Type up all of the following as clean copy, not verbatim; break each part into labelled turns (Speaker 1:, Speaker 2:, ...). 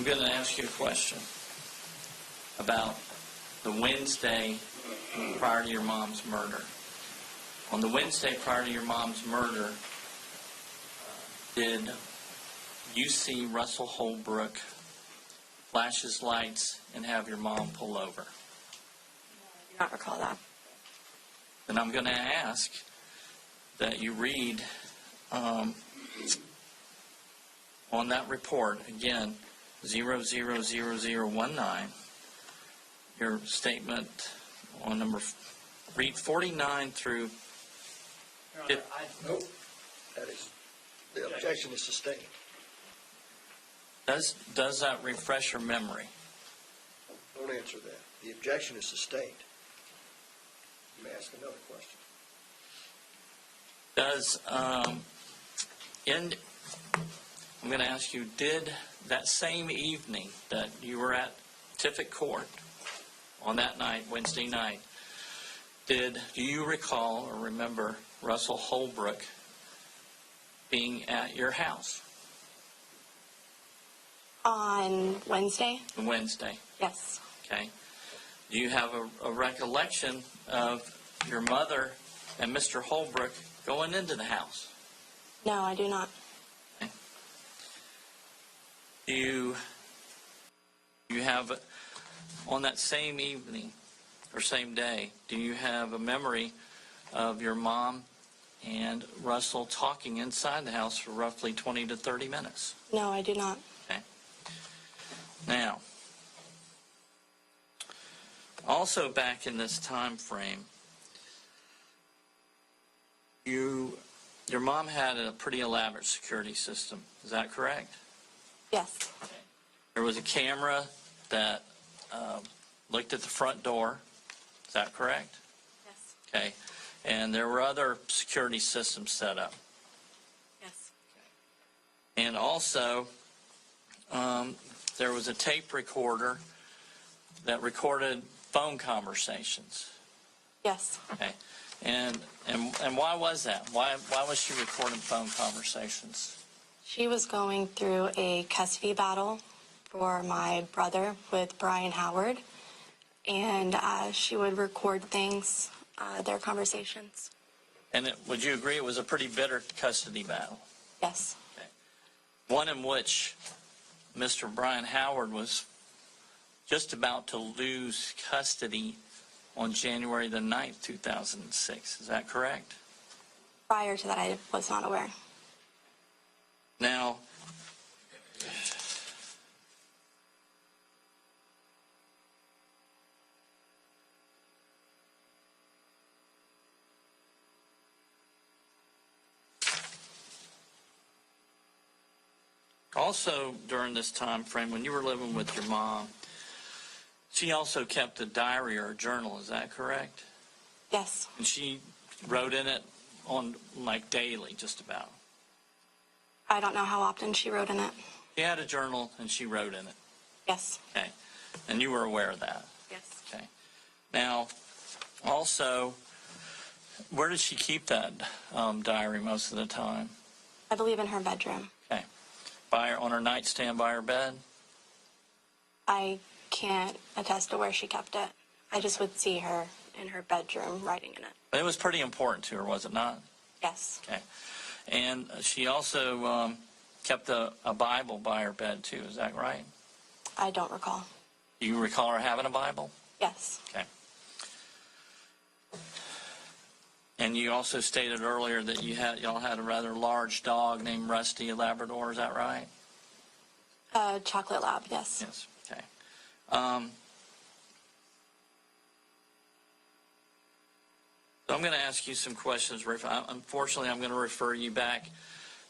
Speaker 1: I'm going to ask you a question about the Wednesday prior to your mom's murder. On the Wednesday prior to your mom's murder, did you see Russell Holbrook flash his lights and have your mom pull over?
Speaker 2: I do not recall that.
Speaker 1: Then I'm going to ask that you read on that report, again, 000019, your statement on read 49 through...
Speaker 3: Nope. That is, the objection is sustained.
Speaker 1: Does that refresh your memory?
Speaker 3: Don't answer that. The objection is sustained. You may ask another question.
Speaker 1: I'm going to ask you, did that same evening that you were at Tiffin Court on that night, Wednesday night, do you recall or remember Russell Holbrook being at your house?
Speaker 2: On Wednesday?
Speaker 1: Wednesday.
Speaker 2: Yes.
Speaker 1: Okay. Do you have a recollection of your mother and Mr. Holbrook going into the house?
Speaker 2: No, I do not.
Speaker 1: Okay. Do you have, on that same evening or same day, do you have a memory of your mom and Russell talking inside the house for roughly 20 to 30 minutes?
Speaker 2: No, I do not.
Speaker 1: Okay. Now, also back in this time frame, your mom had a pretty elaborate security system. Is that correct?
Speaker 2: Yes.
Speaker 1: Okay. There was a camera that looked at the front door. Is that correct?
Speaker 2: Yes.
Speaker 1: Okay. And there were other security systems set up.
Speaker 2: Yes.
Speaker 1: And also, there was a tape recorder that recorded phone conversations.
Speaker 2: Yes.
Speaker 1: Okay. And why was that? Why was she recording phone conversations?
Speaker 2: She was going through a custody battle for my brother with Brian Howard, and she would record things, their conversations.
Speaker 1: And would you agree it was a pretty bitter custody battle?
Speaker 2: Yes.
Speaker 1: Okay. One in which Mr. Brian Howard was just about to lose custody on January the 9th, 2006. Is that correct?
Speaker 2: Prior to that, I was not aware.
Speaker 1: Now, also during this time frame, when you were living with your mom, she also kept a diary or a journal. Is that correct?
Speaker 2: Yes.
Speaker 1: And she wrote in it on like daily, just about.
Speaker 2: I don't know how often she wrote in it.
Speaker 1: She had a journal and she wrote in it.
Speaker 2: Yes.
Speaker 1: Okay. And you were aware of that?
Speaker 2: Yes.
Speaker 1: Okay. Now, also, where did she keep that diary most of the time?
Speaker 2: I believe in her bedroom.
Speaker 1: Okay. On her nightstand by her bed?
Speaker 2: I can't attest to where she kept it. I just would see her in her bedroom writing in it.
Speaker 1: It was pretty important to her, was it not?
Speaker 2: Yes.
Speaker 1: Okay. And she also kept a Bible by her bed, too. Is that right?
Speaker 2: I don't recall.
Speaker 1: Do you recall her having a Bible?
Speaker 2: Yes.
Speaker 1: Okay. And you also stated earlier that y'all had a rather large dog named Rusty, a Labrador. Is that right?
Speaker 2: Chocolate Lab, yes.
Speaker 1: Yes. Okay. So I'm going to ask you some questions. Unfortunately, I'm going to refer you back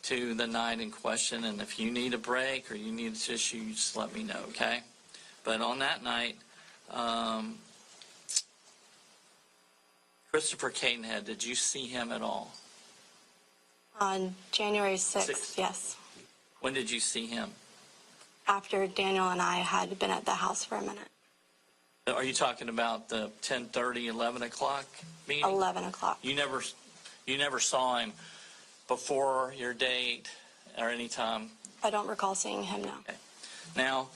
Speaker 1: to the night in question, and if you need a break or you need a tissue, you just let me know, okay? But on that night, Christopher Cadenhead, did you see him at all?
Speaker 2: On January 6th, yes.
Speaker 1: When did you see him?
Speaker 2: After Daniel and I had been at the house for a minute.
Speaker 1: Are you talking about the 10:30, 11 o'clock meeting?
Speaker 2: 11 o'clock.
Speaker 1: You never saw him before your date or any time?
Speaker 2: I don't recall seeing him, no.
Speaker 1: Okay. Now,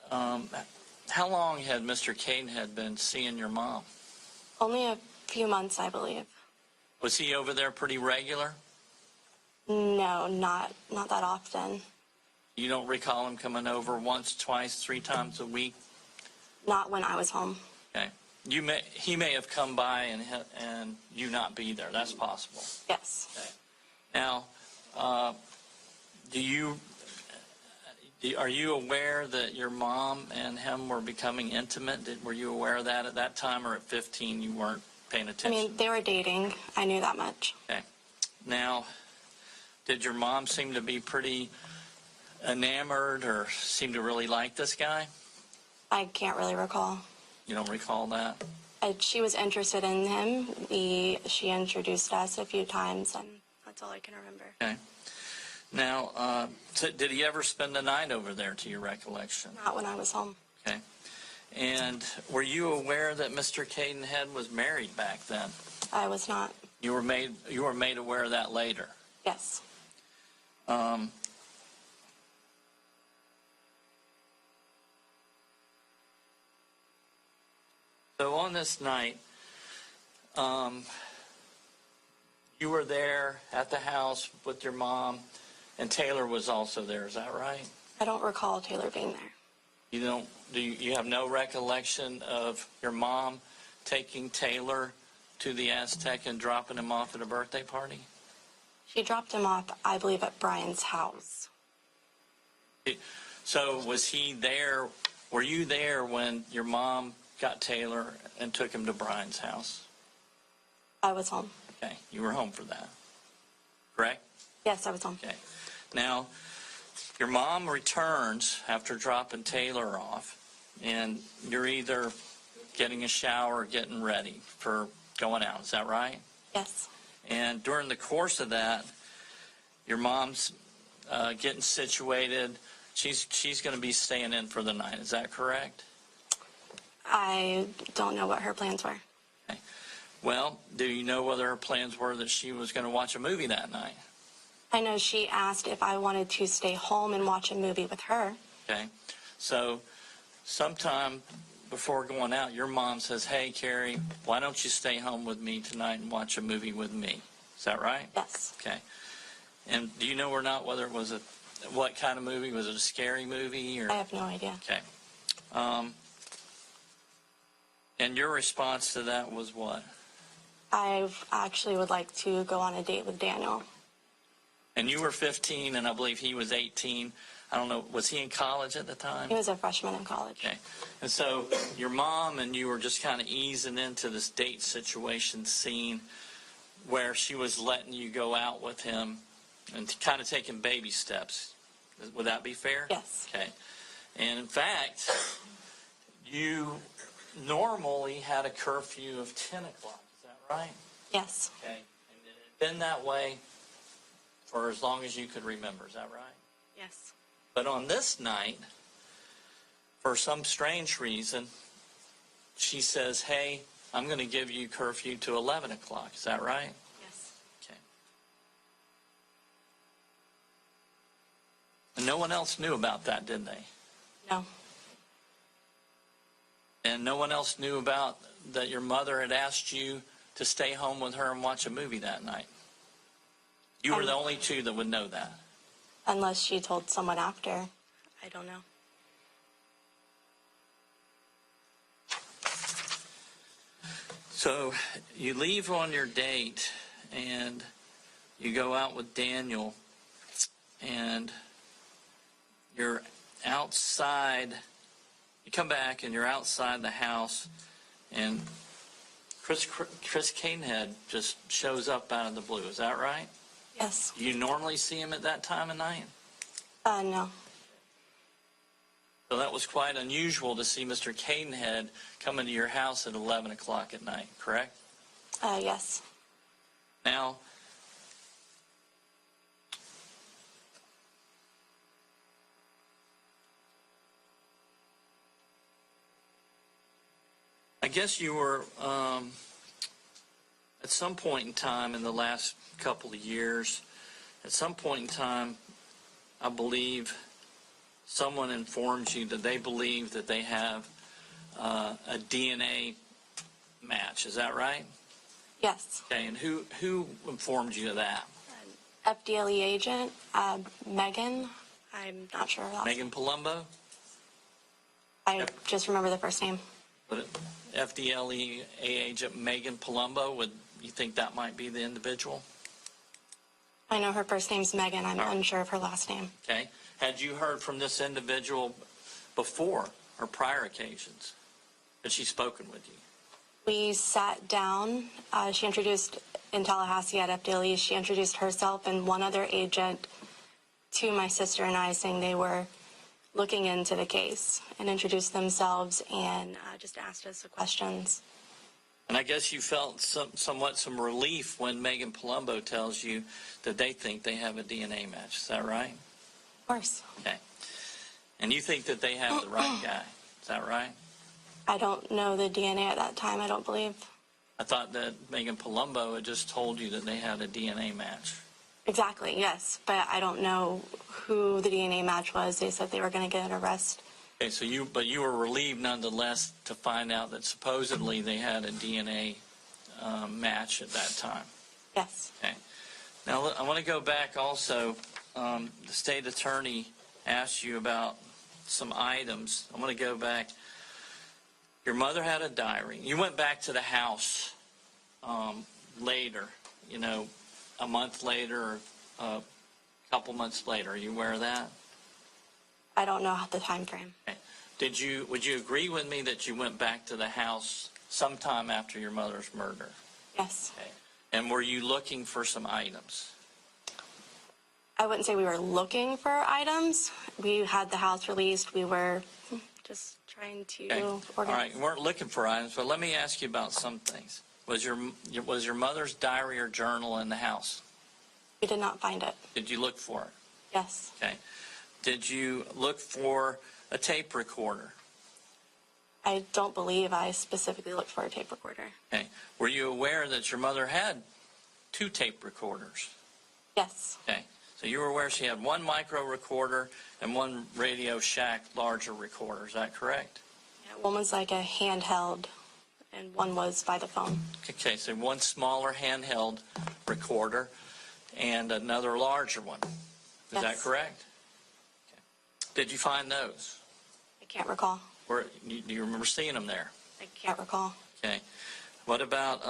Speaker 1: how long had Mr. Cadenhead been seeing your mom?
Speaker 2: Only a few months, I believe.
Speaker 1: Was he over there pretty regular?
Speaker 2: No, not that often.
Speaker 1: You don't recall him coming over once, twice, 3 times a week?
Speaker 2: Not when I was home.
Speaker 1: Okay. He may have come by and you not be there. That's possible.
Speaker 2: Yes.
Speaker 1: Okay. Now, are you aware that your mom and him were becoming intimate? Were you aware of that at that time, or at 15 you weren't paying
Speaker 2: I
Speaker 1: attention?
Speaker 2: mean, they were dating. I knew that much.
Speaker 1: Okay. Now, did your mom seem to be pretty enamored or seem to really like this guy?
Speaker 2: I can't really recall.
Speaker 1: You don't recall that?
Speaker 2: She was interested in him. She introduced us a few times, and that's all I can remember.
Speaker 1: Okay. Now, did he ever spend the night over there, to your recollection?
Speaker 2: Not when I was home.
Speaker 1: Okay. And were you aware that Mr. Cadenhead was married back then?
Speaker 2: I was not.
Speaker 1: You were made aware of that later.
Speaker 2: Yes.
Speaker 1: So on this night, you were there at the house with your mom, and Taylor was also there. Is that right?
Speaker 2: I don't recall Taylor being there.
Speaker 1: You don't? You have no recollection of your mom taking Taylor to the Aztec and dropping him off at a birthday party?
Speaker 2: She dropped him off, I believe, at Brian's house.
Speaker 1: So was he there? Were you there when your mom got Taylor and took him to Brian's house?
Speaker 2: I was home.
Speaker 1: Okay, you were home for that, correct?
Speaker 2: Yes, I was home.
Speaker 1: Okay. Now, your mom returns after dropping Taylor off, and you're either getting a shower or getting ready for going out. Is that right?
Speaker 2: Yes.
Speaker 1: And during the course of that, your mom's getting situated. She's going to be staying in for the night. Is that correct?
Speaker 2: I don't know what her plans were.
Speaker 1: Okay. Well, do you know whether her plans were that she was going to watch a movie that night?
Speaker 2: I know she asked if I wanted to stay home and watch a movie with her.
Speaker 1: Okay. So sometime before going out, your mom says, "Hey, Keri, why don't you stay home with me tonight and watch a movie with me?" Is that right?
Speaker 2: Yes.
Speaker 1: Okay. And do you know or not whether it was what kind of movie? Was it a scary movie? Or?
Speaker 2: I have no idea.
Speaker 1: Okay. And your response to that was what?
Speaker 2: I actually would like to go on a date with Daniel.
Speaker 1: And you were 15, and I believe he was 18. I don't know, was he in college at the time?
Speaker 2: He was a freshman in college.
Speaker 1: Okay. And so your mom and you were just kind of easing into this date situation scene where she was letting you go out with him and kind of taking baby steps. Would that be fair?
Speaker 2: Yes.
Speaker 1: Okay. And in fact, you normally had a curfew of 10 o'clock. Is that right?
Speaker 2: Yes.
Speaker 1: Okay. And it had been that way for as long as you could remember. Is that right?
Speaker 2: Yes.
Speaker 1: But on this night, for some strange reason, she says, "Hey, I'm going to give you curfew to 11 o'clock. Is that right?
Speaker 2: Yes.
Speaker 1: Okay. And no one else knew about that, did they?
Speaker 2: No.
Speaker 1: And no one else knew about that your mother had asked you to stay home with her and watch a movie that night? You were the only two that would know that.
Speaker 2: Unless she told someone after. I don't know.
Speaker 1: So you leave on your date and you go out with Daniel and you're outside. You come back and you're outside the house and Chris Cadenhead just shows up out of the blue. Is that right?
Speaker 2: Yes.
Speaker 1: You normally see him at that time of night?
Speaker 2: No.
Speaker 1: So that was quite unusual to see Mr. Cadenhead come into your house at 11 o'clock at night, correct?
Speaker 2: Yes.
Speaker 1: Now, I guess you were, at some point in time in the last couple of years, at some point in time, I believe someone informs you that they believe that they have a DNA match. Is that right?
Speaker 2: Yes.
Speaker 1: Okay, and who informed you of that?
Speaker 2: FDLE agent, Megan. I'm not sure.
Speaker 1: Megan Palumbo?
Speaker 2: I just remember the first name.
Speaker 1: Would it, FDLE agent Megan Palumbo, would you think that might be the individual?
Speaker 2: I know her first name's Megan. I'm
Speaker 1: All right.
Speaker 2: unsure of her last name.
Speaker 1: Okay. Had you heard from this individual before or prior occasions? Had she spoken with you?
Speaker 2: We sat down. She introduced, in Tallahassee at FDLE, she introduced herself and one other agent to my sister and I, saying they were looking into the case, and introduced themselves and just asked us the questions.
Speaker 1: And I guess you felt somewhat some relief when Megan Palumbo tells you that they think they have a DNA match. Is that right?
Speaker 2: Of course.
Speaker 1: Okay. And you think that they have the right guy. Is that right?
Speaker 2: I don't know the DNA at that time, I don't believe.
Speaker 1: I thought that Megan Palumbo had just told you that they had a DNA match.
Speaker 2: Exactly, yes, but I don't know who the DNA match was. They said they were going to get an arrest.
Speaker 1: Okay, so you were relieved nonetheless to find out that supposedly they had a DNA match at that time.
Speaker 2: Yes.
Speaker 1: Okay. Now I want to go back also. The state attorney asked you about some items. I want to go back. Your mother had a diary. You went back to the house later, a month later or a couple months later. Are you aware of that?
Speaker 2: I don't know the time frame.
Speaker 1: Okay. Would you agree with me that you went back to the house sometime after your mother's murder?
Speaker 2: Yes.
Speaker 1: Okay. And were you looking for some items?
Speaker 2: I wouldn't say we were looking for items. We had the house released. We were just trying to
Speaker 1: Okay. All
Speaker 2: organize.
Speaker 1: right, you weren't looking for items, but let me ask you about some things. Was your mother's diary or journal in the house?
Speaker 2: We did not find it.
Speaker 1: Did you look for it?
Speaker 2: Yes.
Speaker 1: Okay. Did you look for a tape recorder?
Speaker 2: I don't believe I specifically looked for a tape recorder.
Speaker 1: Okay. Were you aware that your mother had 2 tape recorders?
Speaker 2: Yes.
Speaker 1: Okay. So you were aware she had 1 micro recorder and 1 Radio Shack larger recorder. Is that correct?
Speaker 2: Yeah, one was like a handheld, and one was by the phone.
Speaker 1: Okay. So 1 smaller handheld recorder and another larger one. Is that
Speaker 2: Yes.
Speaker 1: correct? Okay. Did you find those?
Speaker 2: I can't recall.
Speaker 1: Do you remember seeing them there?
Speaker 2: I can't recall.
Speaker 1: Okay. What about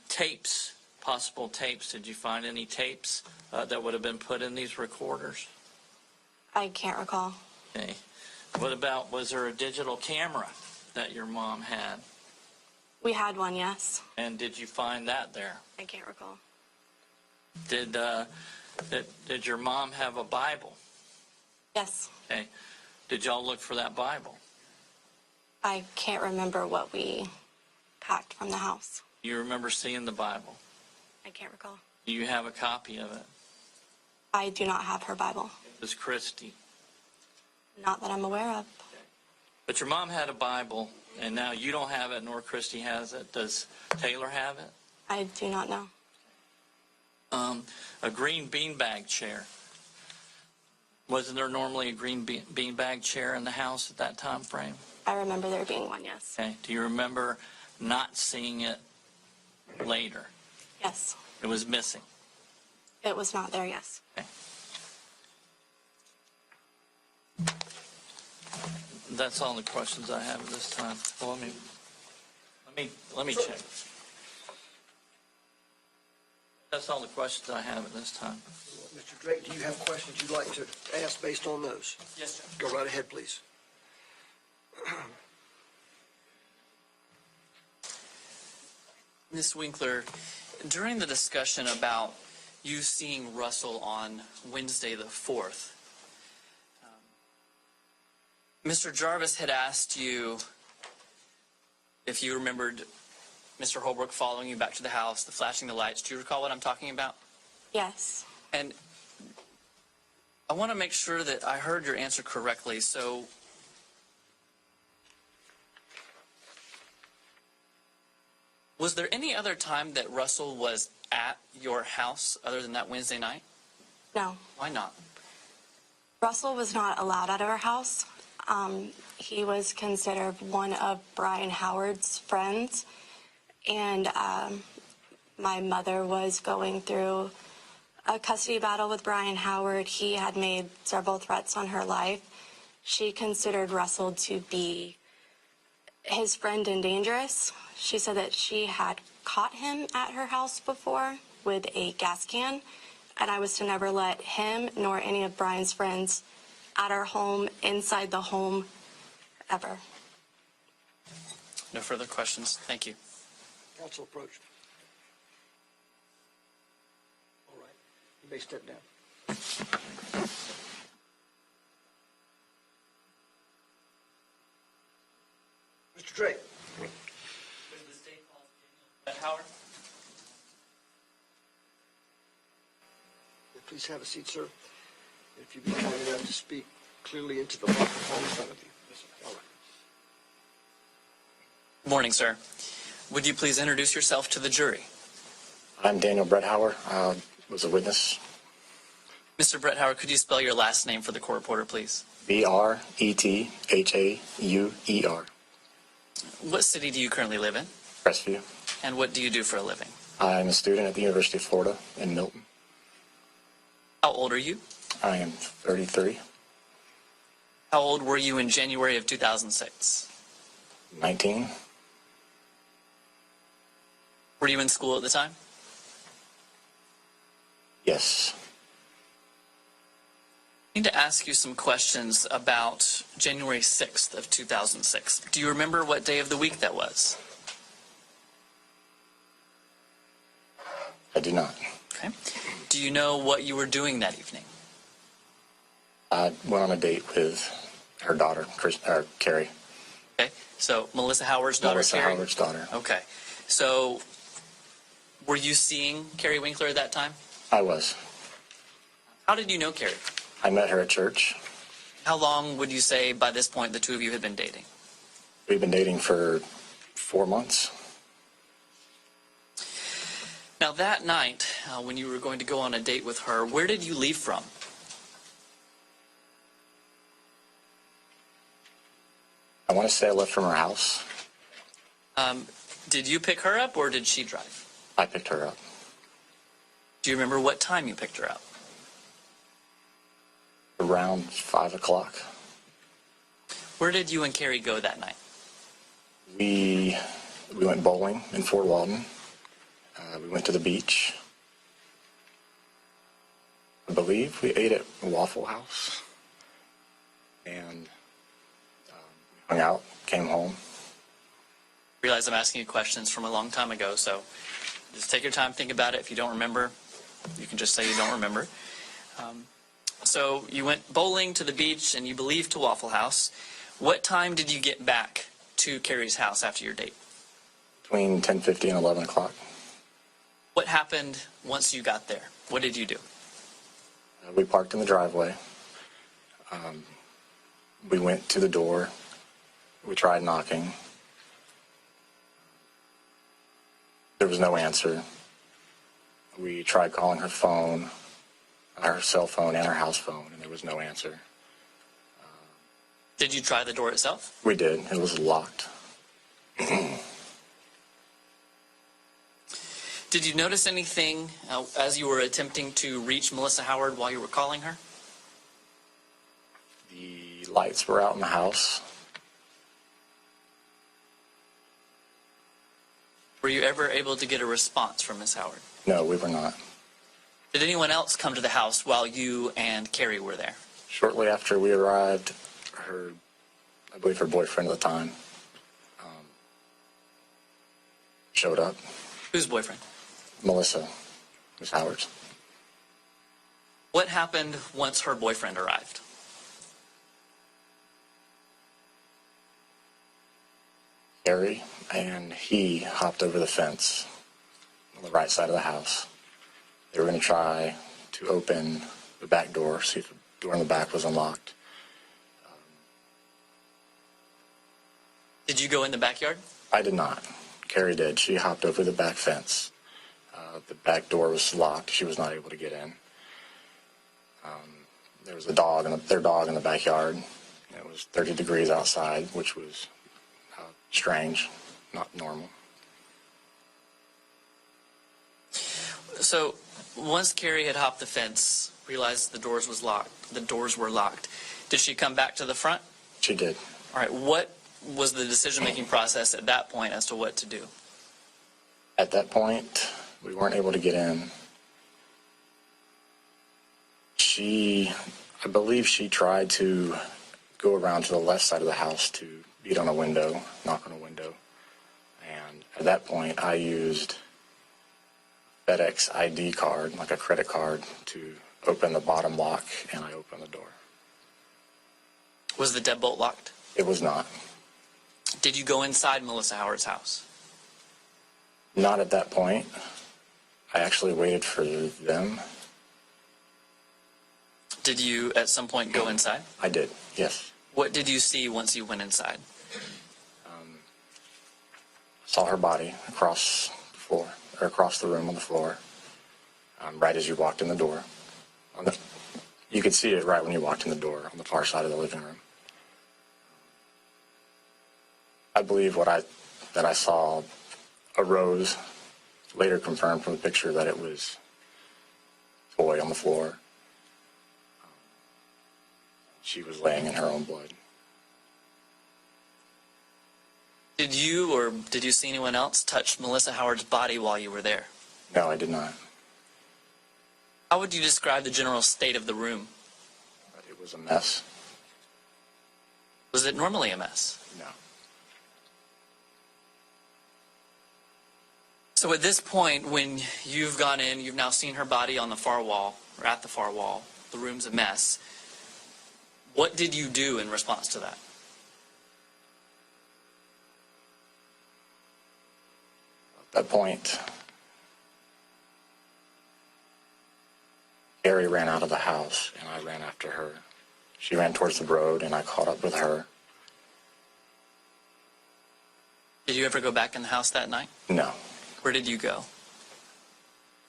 Speaker 1: tapes, possible tapes? Did you find any tapes that would have been put in these recorders?
Speaker 2: I can't recall.
Speaker 1: Okay. What about, was there a digital camera that your mom had?
Speaker 2: We had one, yes.
Speaker 1: And did you find that there?
Speaker 2: I can't recall.
Speaker 1: Did your mom have a Bible?
Speaker 2: Yes.
Speaker 1: Okay. Did y'all look for that Bible?
Speaker 2: I can't remember what we packed from the house.
Speaker 1: Do you remember seeing the Bible?
Speaker 2: I can't recall.
Speaker 1: Do you have a copy of it?
Speaker 2: I do not have her Bible.
Speaker 1: Does Christy?
Speaker 2: Not that I'm aware of.
Speaker 1: But your mom had a Bible, and now you don't have it, nor Christy has it. Does Taylor have it?
Speaker 2: I do not know.
Speaker 1: A green beanbag chair. Wasn't there normally a green beanbag chair in the house at that time frame?
Speaker 2: I remember there being one, yes.
Speaker 1: Okay. Do you remember not seeing it later?
Speaker 2: Yes.
Speaker 1: It was missing.
Speaker 2: It was not there, yes.
Speaker 1: Okay. That's all the questions I have at this time. Well, let me check. That's all the questions I have at this time.
Speaker 3: Mr. Drake, do you have questions you'd like to ask based on those?
Speaker 4: Yes, sir.
Speaker 3: Go right ahead, please.
Speaker 4: Ms. Winkler, during the discussion about you seeing Russell on Wednesday the 4th, Mr. Jarvis had asked you if you remembered Mr. Holbrook following you back to the house, the flashing the lights. Do you recall what I'm talking about?
Speaker 2: Yes.
Speaker 4: And I want to make sure that I heard your answer correctly. So was there any other time that Russell was at your house other than that Wednesday night?
Speaker 2: No.
Speaker 4: Why not?
Speaker 2: Russell was not allowed out of our house. He was considered one of Brian Howard's friends, and my mother was going through a custody battle with Brian Howard. He had made several threats on her life. She considered Russell to be his friend and dangerous. She said that she had caught him at her house before with a gas can, and I was to never let him nor any of Brian's friends at our home, inside the home, ever.
Speaker 4: No further questions. Thank you.
Speaker 3: Counsel approached. All right. You may step down. Mr. Drake.
Speaker 4: Howard?
Speaker 3: Please have a seat, sir. If you'd be kind enough to speak clearly into the microphone in front of you. Yes, sir. All right.
Speaker 4: Good morning, sir. Would you please introduce yourself to the jury?
Speaker 5: I'm Daniel Brethauer. I was a witness.
Speaker 4: Mr. Brethauer, could you spell your last name for the court reporter, please?
Speaker 5: Brethauer.
Speaker 4: What city do you currently live in?
Speaker 5: Crestview.
Speaker 4: And what do you do for a living?
Speaker 5: I'm a student at the University of Florida in Milton.
Speaker 4: How old are you?
Speaker 5: I am 33,
Speaker 4: How old were you in January of 2006?
Speaker 5: 19.
Speaker 4: Were you in school at the time?
Speaker 5: Yes.
Speaker 4: I need to ask you some questions about January 6th of 2006. Do you remember what day of the week that was?
Speaker 5: I do not.
Speaker 4: Okay. Do you know what you were doing that evening?
Speaker 5: I went on a date with her daughter, Keri.
Speaker 4: Okay. So Melissa Howard's daughter,
Speaker 5: Melissa
Speaker 4: Keri?
Speaker 5: Howard's daughter.
Speaker 4: Okay. So were you seeing Keri Winkler at that time?
Speaker 5: I was.
Speaker 4: How did you know Keri?
Speaker 5: I met her at church.
Speaker 4: How long would you say by this point the two of you had been dating?
Speaker 5: We've been dating for 4 months.
Speaker 4: Now that night, when you were going to go on a date with her, where did you leave from?
Speaker 5: I want to say I left from her house.
Speaker 4: Did you pick her up or did she drive?
Speaker 5: I picked her up.
Speaker 4: Do you remember what time you picked her up?
Speaker 5: Around 5 o'clock.
Speaker 4: Where did you and Keri go that night?
Speaker 5: We went bowling in Fort Walton. We went to the beach. I believe we ate at Waffle House. And hung out, came home.
Speaker 4: Realize I'm asking you questions from a long time ago, so just take your time, think about it. If you don't remember, you can just say you don't remember. So you went bowling to the beach and you believe to Waffle House. What time did you get back to Keri's house after your date?
Speaker 5: Between 10:50 and 11 o'clock.
Speaker 4: What happened once you got there? What did you do?
Speaker 5: We parked in the driveway. We went to the door. We tried knocking. There was no answer. We tried calling her phone, her cell phone and her house phone, and there was no answer.
Speaker 4: Did you try the door itself?
Speaker 5: We did. It was locked.
Speaker 4: Did you notice anything as you were attempting to reach Melissa Howard while you were calling her?
Speaker 5: The lights were out in the house.
Speaker 4: Were you ever able to get a response from Miss Howard?
Speaker 5: No, we were not.
Speaker 4: Did anyone else come to the house while you and Keri were there?
Speaker 5: Shortly after we arrived, I believe her boyfriend at the time, showed up.
Speaker 4: Whose boyfriend?
Speaker 5: Melissa, Miss Howard's.
Speaker 4: What happened once her boyfriend arrived?
Speaker 5: Keri and he hopped over the fence on the right side of the house. They were going to try to open the back door, see if the door in the back was unlocked.
Speaker 4: Did you go in the backyard?
Speaker 5: I did not. Keri did. She hopped over the back fence. The back door was locked. She was not able to get in. there was a dog and their dog in the backyard. It was 30 degrees outside, which was strange, not normal.
Speaker 4: So once Keri had hopped the fence, realized the doors were locked, did she come back to the front?
Speaker 5: She did.
Speaker 4: All right. What was the decision-making process at that point as to what to do?
Speaker 5: At that point, we weren't able to get in. I believe she tried to go around to the left side of the house to beat on a window, knock on a window. And at that point, I used FedEx ID card, like a credit card, to open the bottom lock, and I opened the door.
Speaker 4: Was the deadbolt locked?
Speaker 5: It was not.
Speaker 4: Did you go inside Melissa Howard's house?
Speaker 5: Not at that point. I actually waited for them.
Speaker 4: Did you at some point go inside?
Speaker 5: I did, yes.
Speaker 4: What did you see once you went inside?
Speaker 5: Saw her body across the floor, or across the room on the floor, right as you walked in the door. You could see it right when you walked in the door on the far side of the living room. I believe that I saw a rose, later confirmed from the picture that it was a toy on the floor. She was laying in her own blood.
Speaker 4: Did you see anyone else touch Melissa Howard's body while you were there?
Speaker 5: No, I did not.
Speaker 4: How would you describe the general state of the room?
Speaker 5: It was a mess.
Speaker 4: Was it normally a mess?
Speaker 5: No.
Speaker 4: So at this point, when you've gone in, you've now seen her body on the far wall, or at the far wall, the room's a mess. What did you do in response to that?
Speaker 5: At that point, Keri ran out of the house, and I ran after her. She ran towards the road, and I caught up with her.
Speaker 4: Did you ever go back in the house that night?
Speaker 5: No.
Speaker 4: Where did you go?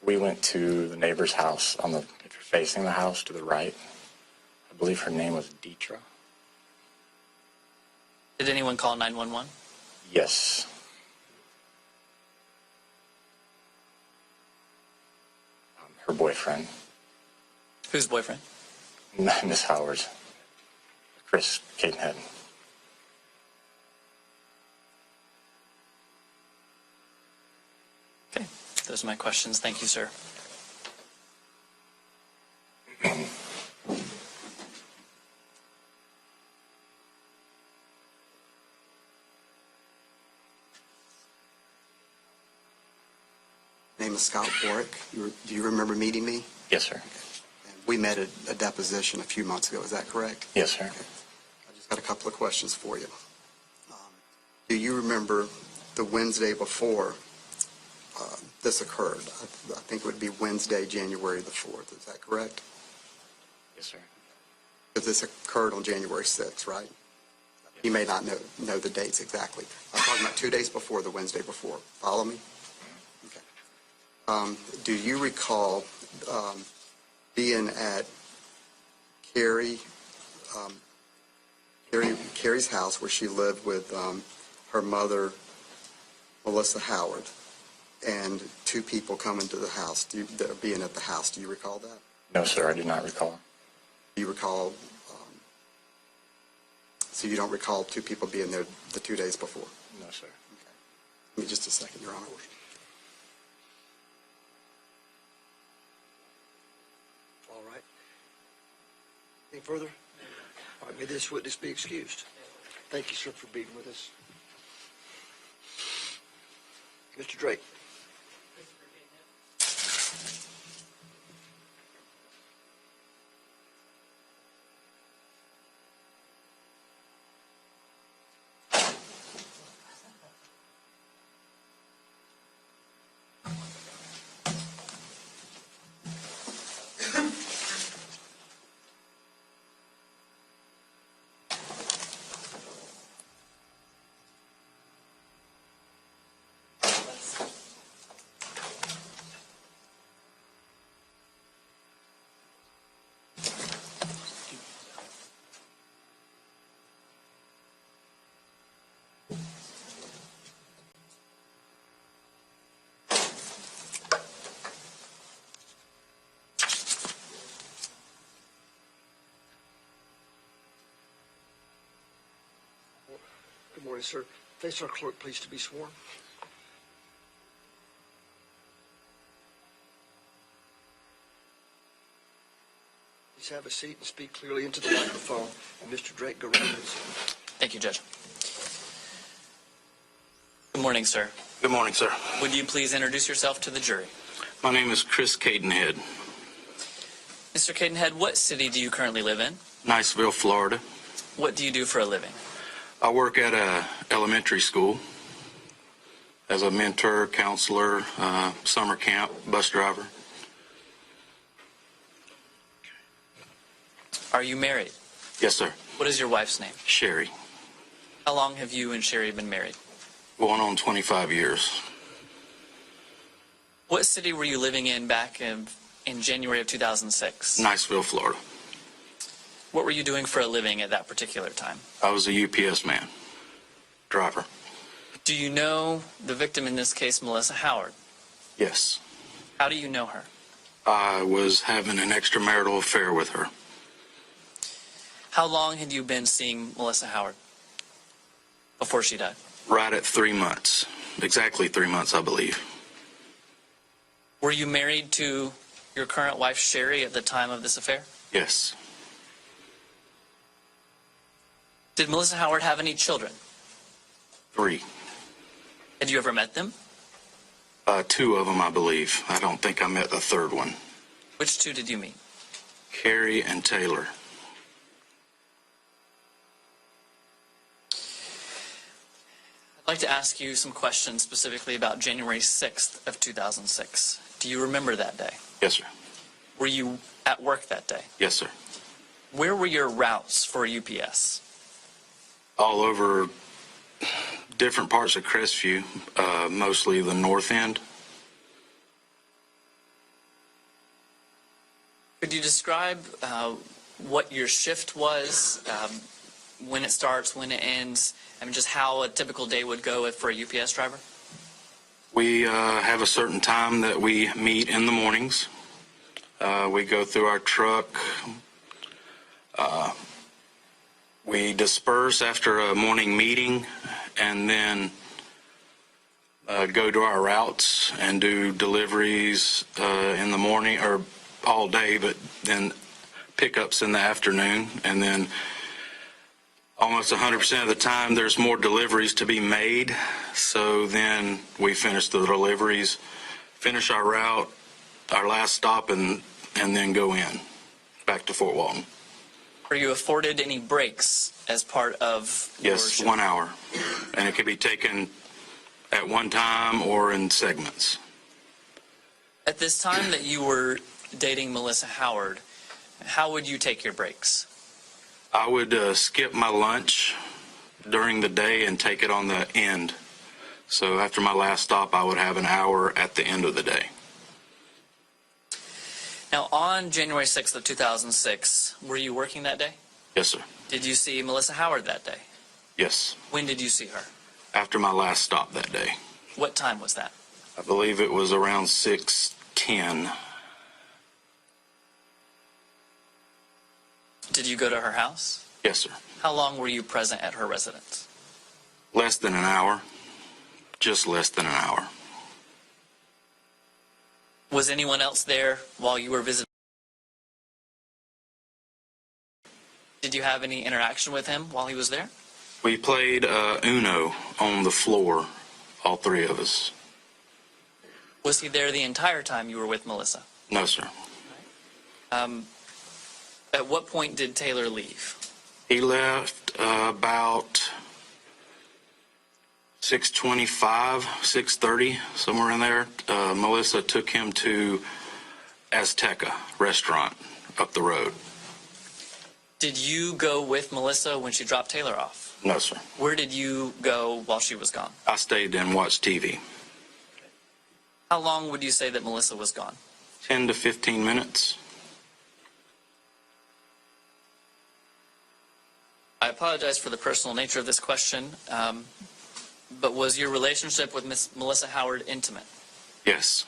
Speaker 5: We went to the neighbor's house if you're facing the house to the right. I believe her name was Deetra.
Speaker 4: Did anyone call 911?
Speaker 5: Yes. Her boyfriend.
Speaker 4: Whose boyfriend?
Speaker 5: Miss Howard's. Chris Cadenhead.
Speaker 4: Okay, those are my questions. Thank you, sir.
Speaker 6: Name is Scott Warwick. Do you remember meeting me?
Speaker 5: Yes, sir.
Speaker 6: And we met at a deposition a few months ago. Is that correct?
Speaker 5: Yes, sir.
Speaker 6: Okay. I just got a couple of questions for you. Do you remember the Wednesday before this occurred? I think it would be Wednesday, January the 4th. Is that correct?
Speaker 5: Yes, sir.
Speaker 6: Because this occurred on January 6th, right? You may not know the dates exactly. I'm talking about 2 days before, the Wednesday before. Follow me? Okay. Do you recall being at Keri's house where she lived with her mother, Melissa Howard, and two people coming to the house, being at the house? Do you recall that?
Speaker 5: No, sir, I do not recall.
Speaker 6: Do you recall, so you don't recall two people being there the 2 days before?
Speaker 5: No, sir.
Speaker 6: Okay. Give me just a second, Your Honor.
Speaker 3: All right. Any further? All right, may this witness be excused. Thank you, sir, for being with us. Mr. Drake. Good morning, sir. Face our clerk, please, to be sworn. Please have a seat and speak clearly into the microphone. And Mr. Drake, go right ahead, sir.
Speaker 4: Thank you, Judge. Good morning, sir.
Speaker 7: Good morning, sir.
Speaker 4: Would you please introduce yourself to the jury?
Speaker 7: My name is Chris Cadenhead,
Speaker 4: Mr. Cadenhead, what city do you currently live in?
Speaker 7: Niceville, Florida.
Speaker 4: What do you do for a living?
Speaker 7: I work at a elementary school as a mentor, counselor, summer camp, bus driver.
Speaker 4: Are you married?
Speaker 7: Yes, sir.
Speaker 4: What is your wife's name?
Speaker 7: Sherry.
Speaker 4: How long have you and Sherry been married?
Speaker 7: Going on 25 years.
Speaker 4: What city were you living in back in January of 2006?
Speaker 7: Niceville, Florida.
Speaker 4: What were you doing for a living at that particular time?
Speaker 7: I was a UPS man, driver.
Speaker 4: Do you know the victim in this case, Melissa Howard?
Speaker 7: Yes.
Speaker 4: How do you know her?
Speaker 7: I was having an extramarital affair with her.
Speaker 4: How long had you been seeing Melissa Howard before she died?
Speaker 7: Right at 3 months. Exactly 3 months, I believe.
Speaker 4: Were you married to your current wife, Sherry, at the time of this affair?
Speaker 7: Yes.
Speaker 4: Did Melissa Howard have any children?
Speaker 7: 3.
Speaker 4: Had you ever met them?
Speaker 7: 2 of them, I believe. I don't think I met the third one.
Speaker 4: Which 2 did you meet?
Speaker 7: Keri and Taylor.
Speaker 4: I'd like to ask you some questions specifically about January 6th of 2006. Do you remember that day?
Speaker 7: Yes, sir.
Speaker 4: Were you at work that day?
Speaker 7: Yes, sir.
Speaker 4: Where were your routes for UPS?
Speaker 7: All over different parts of Crestview, mostly the north end.
Speaker 4: Could you describe what your shift was, when it starts, when it ends, and just how a typical day would go for a UPS driver?
Speaker 7: We have a certain time that we meet in the mornings. We go through our truck. We disperse after a morning meeting and then go to our routes and do deliveries in the morning or all day, but then pickups in the afternoon. And then almost 100% of the time there's more deliveries to be made. So then we finish the deliveries, finish our route, our last stop, and then go in back to Fort Walton.
Speaker 4: Were you afforded any breaks as part of your
Speaker 7: Yes,
Speaker 4: shift?
Speaker 7: 1 hour. And it can be taken at one time or in segments.
Speaker 4: At this time that you were dating Melissa Howard, how would you take your breaks?
Speaker 7: I would skip my lunch during the day and take it on the end. So after my last stop, I would have an hour at the end of the day.
Speaker 4: Now, on January 6th of 2006, were you working that day?
Speaker 7: Yes, sir.
Speaker 4: Did you see Melissa Howard that day?
Speaker 7: Yes.
Speaker 4: When did you see her?
Speaker 7: After my last stop that day.
Speaker 4: What time was that?
Speaker 7: I believe it was around 6:10.
Speaker 4: Did you go to her house?
Speaker 7: Yes, sir.
Speaker 4: How long were you present at her residence?
Speaker 7: Less than an hour. Just less than an hour.
Speaker 4: Was anyone else there while you were visiting? Did you have any interaction with him while he was there?
Speaker 7: We played Uno on the floor, all 3 of us.
Speaker 4: Was he there the entire time you were with Melissa?
Speaker 7: No, sir.
Speaker 4: At what point did Taylor leave?
Speaker 7: He left about 6:25, 6:30, somewhere in there. Melissa took him to Azteca restaurant up the road.
Speaker 4: Did you go with Melissa when she dropped Taylor off?
Speaker 7: No, sir.
Speaker 4: Where did you go while she was gone?
Speaker 7: I stayed and watched TV.
Speaker 4: How long would you say that Melissa was gone?
Speaker 7: 10 to 15 minutes.
Speaker 4: I apologize for the personal nature of this question, but was your relationship with Miss Melissa Howard intimate?
Speaker 7: Yes.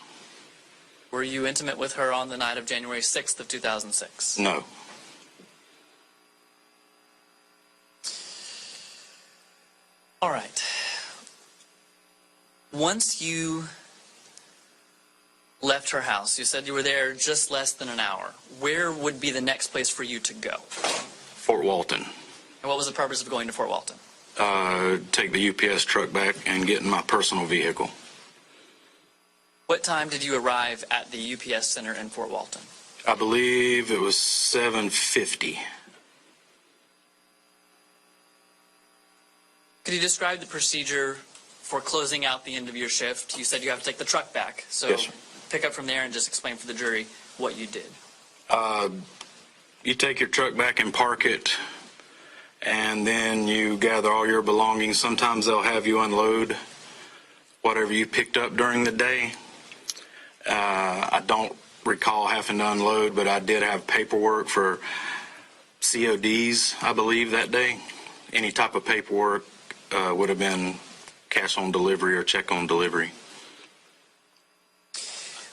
Speaker 4: Were you intimate with her on the night of January 6th of 2006?
Speaker 7: No.
Speaker 4: All right. Once you left her house, you said you were there just less than an hour. Where would be the next place for you to go?
Speaker 7: Fort Walton.
Speaker 4: And what was the purpose of going to Fort Walton?
Speaker 7: Take the UPS truck back and get in my personal vehicle.
Speaker 4: What time did you arrive at the UPS center in Fort Walton?
Speaker 7: I believe it was 7:50.
Speaker 4: Could you describe the procedure for closing out the end of your shift? You said you have to take the truck back. So
Speaker 7: Yes, sir.
Speaker 4: pick up from there and just explain for the jury what you did.
Speaker 7: You take your truck back and park it, and then you gather all your belongings. Sometimes they'll have you unload whatever you picked up during the day. I don't recall having to unload, but I did have paperwork for CODs, I believe, that day. Any type of paperwork would have been cash on delivery or check on delivery.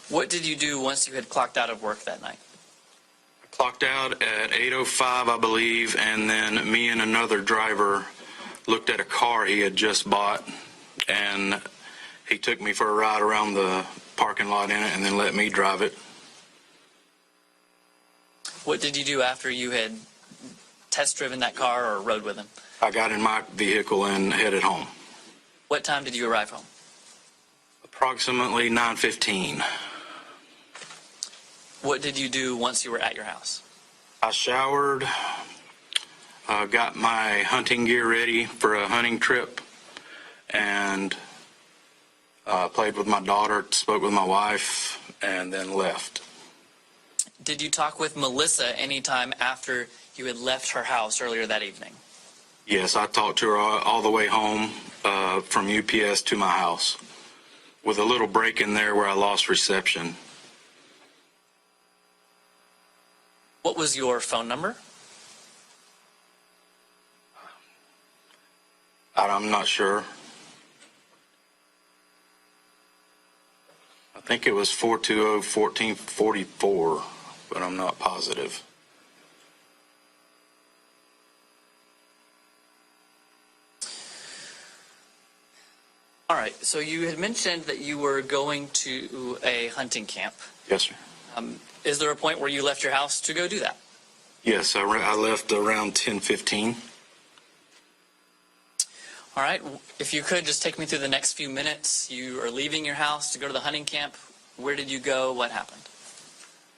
Speaker 4: What did you do once you had clocked out of work that night?
Speaker 7: I clocked out at 8:05, I believe, and then me and another driver looked at a car he had just bought, and he took me for a ride around the parking lot in it and then let me drive it.
Speaker 4: What did you do after you had test driven that car or rode with him?
Speaker 7: I got in my vehicle and headed home.
Speaker 4: What time did you arrive home?
Speaker 7: Approximately 9:15.
Speaker 4: What did you do once you were at your house?
Speaker 7: I showered, got my hunting gear ready for a hunting trip, and played with my daughter, spoke with my wife, and then left.
Speaker 4: Did you talk with Melissa anytime after you had left her house earlier that evening?
Speaker 7: Yes, I talked to her all the way home from UPS to my house, with a little break in there where I lost reception.
Speaker 4: What was your phone number?
Speaker 7: I'm not sure. I think it was 420-1444, but I'm not positive.
Speaker 4: All right, so you had mentioned that you were going to a hunting camp.
Speaker 7: Yes, sir.
Speaker 4: Is there a point where you left your house to go do that?
Speaker 7: Yes, I left around 10:15.
Speaker 4: All right, if you could just take me through the next few minutes. You are leaving your house to go to the hunting camp. Where did you go? What happened?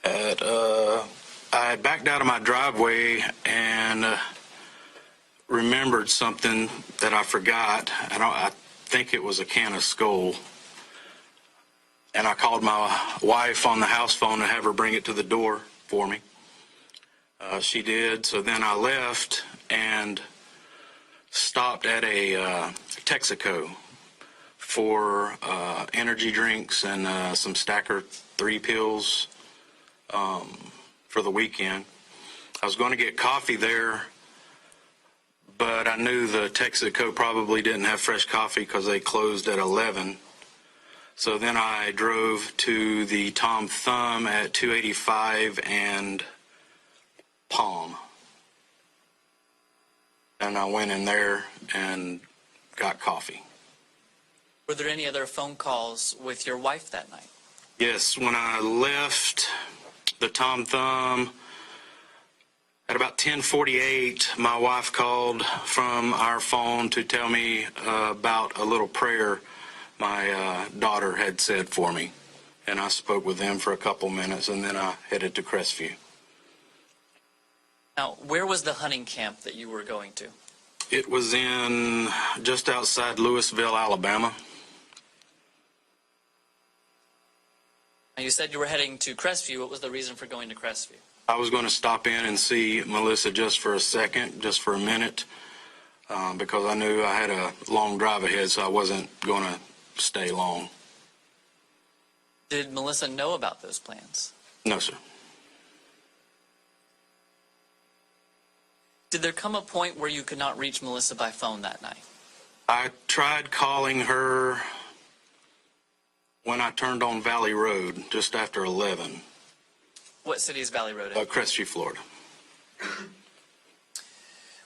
Speaker 7: I had backed out of my driveway and remembered something that I forgot. I think it was a can of Skull. And I called my wife on the house phone to have her bring it to the door for me. She did. So then I left and stopped at a Texaco for energy drinks and some Stacker 3 pills for the weekend. I was going to get coffee there, but I knew the Texaco probably didn't have fresh coffee because they closed at 11. So then I drove to the Tom Thumb at 285 and Palm. And I went in there and got coffee.
Speaker 4: Were there any other phone calls with your wife that night?
Speaker 7: Yes, when I left the Tom Thumb at about 10:48, my wife called from our phone to tell me about a little prayer my daughter had said for me. And I spoke with them for a couple minutes, and then I headed to Crestview.
Speaker 4: Now, where was the hunting camp that you were going to?
Speaker 7: It was in just outside Louisville, Alabama.
Speaker 4: Now, you said you were heading to Crestview. What was the reason for going to Crestview?
Speaker 7: I was going to stop in and see Melissa just for a second, just for a minute, because I knew I had a long drive ahead, so I wasn't going to stay long.
Speaker 4: Did Melissa know about those plans?
Speaker 7: No, sir.
Speaker 4: Did there come a point where you could not reach Melissa by phone that night?
Speaker 7: I tried calling her when I turned on Valley Road, just after 11,
Speaker 4: What city is Valley Road in?
Speaker 7: Crestview, Florida.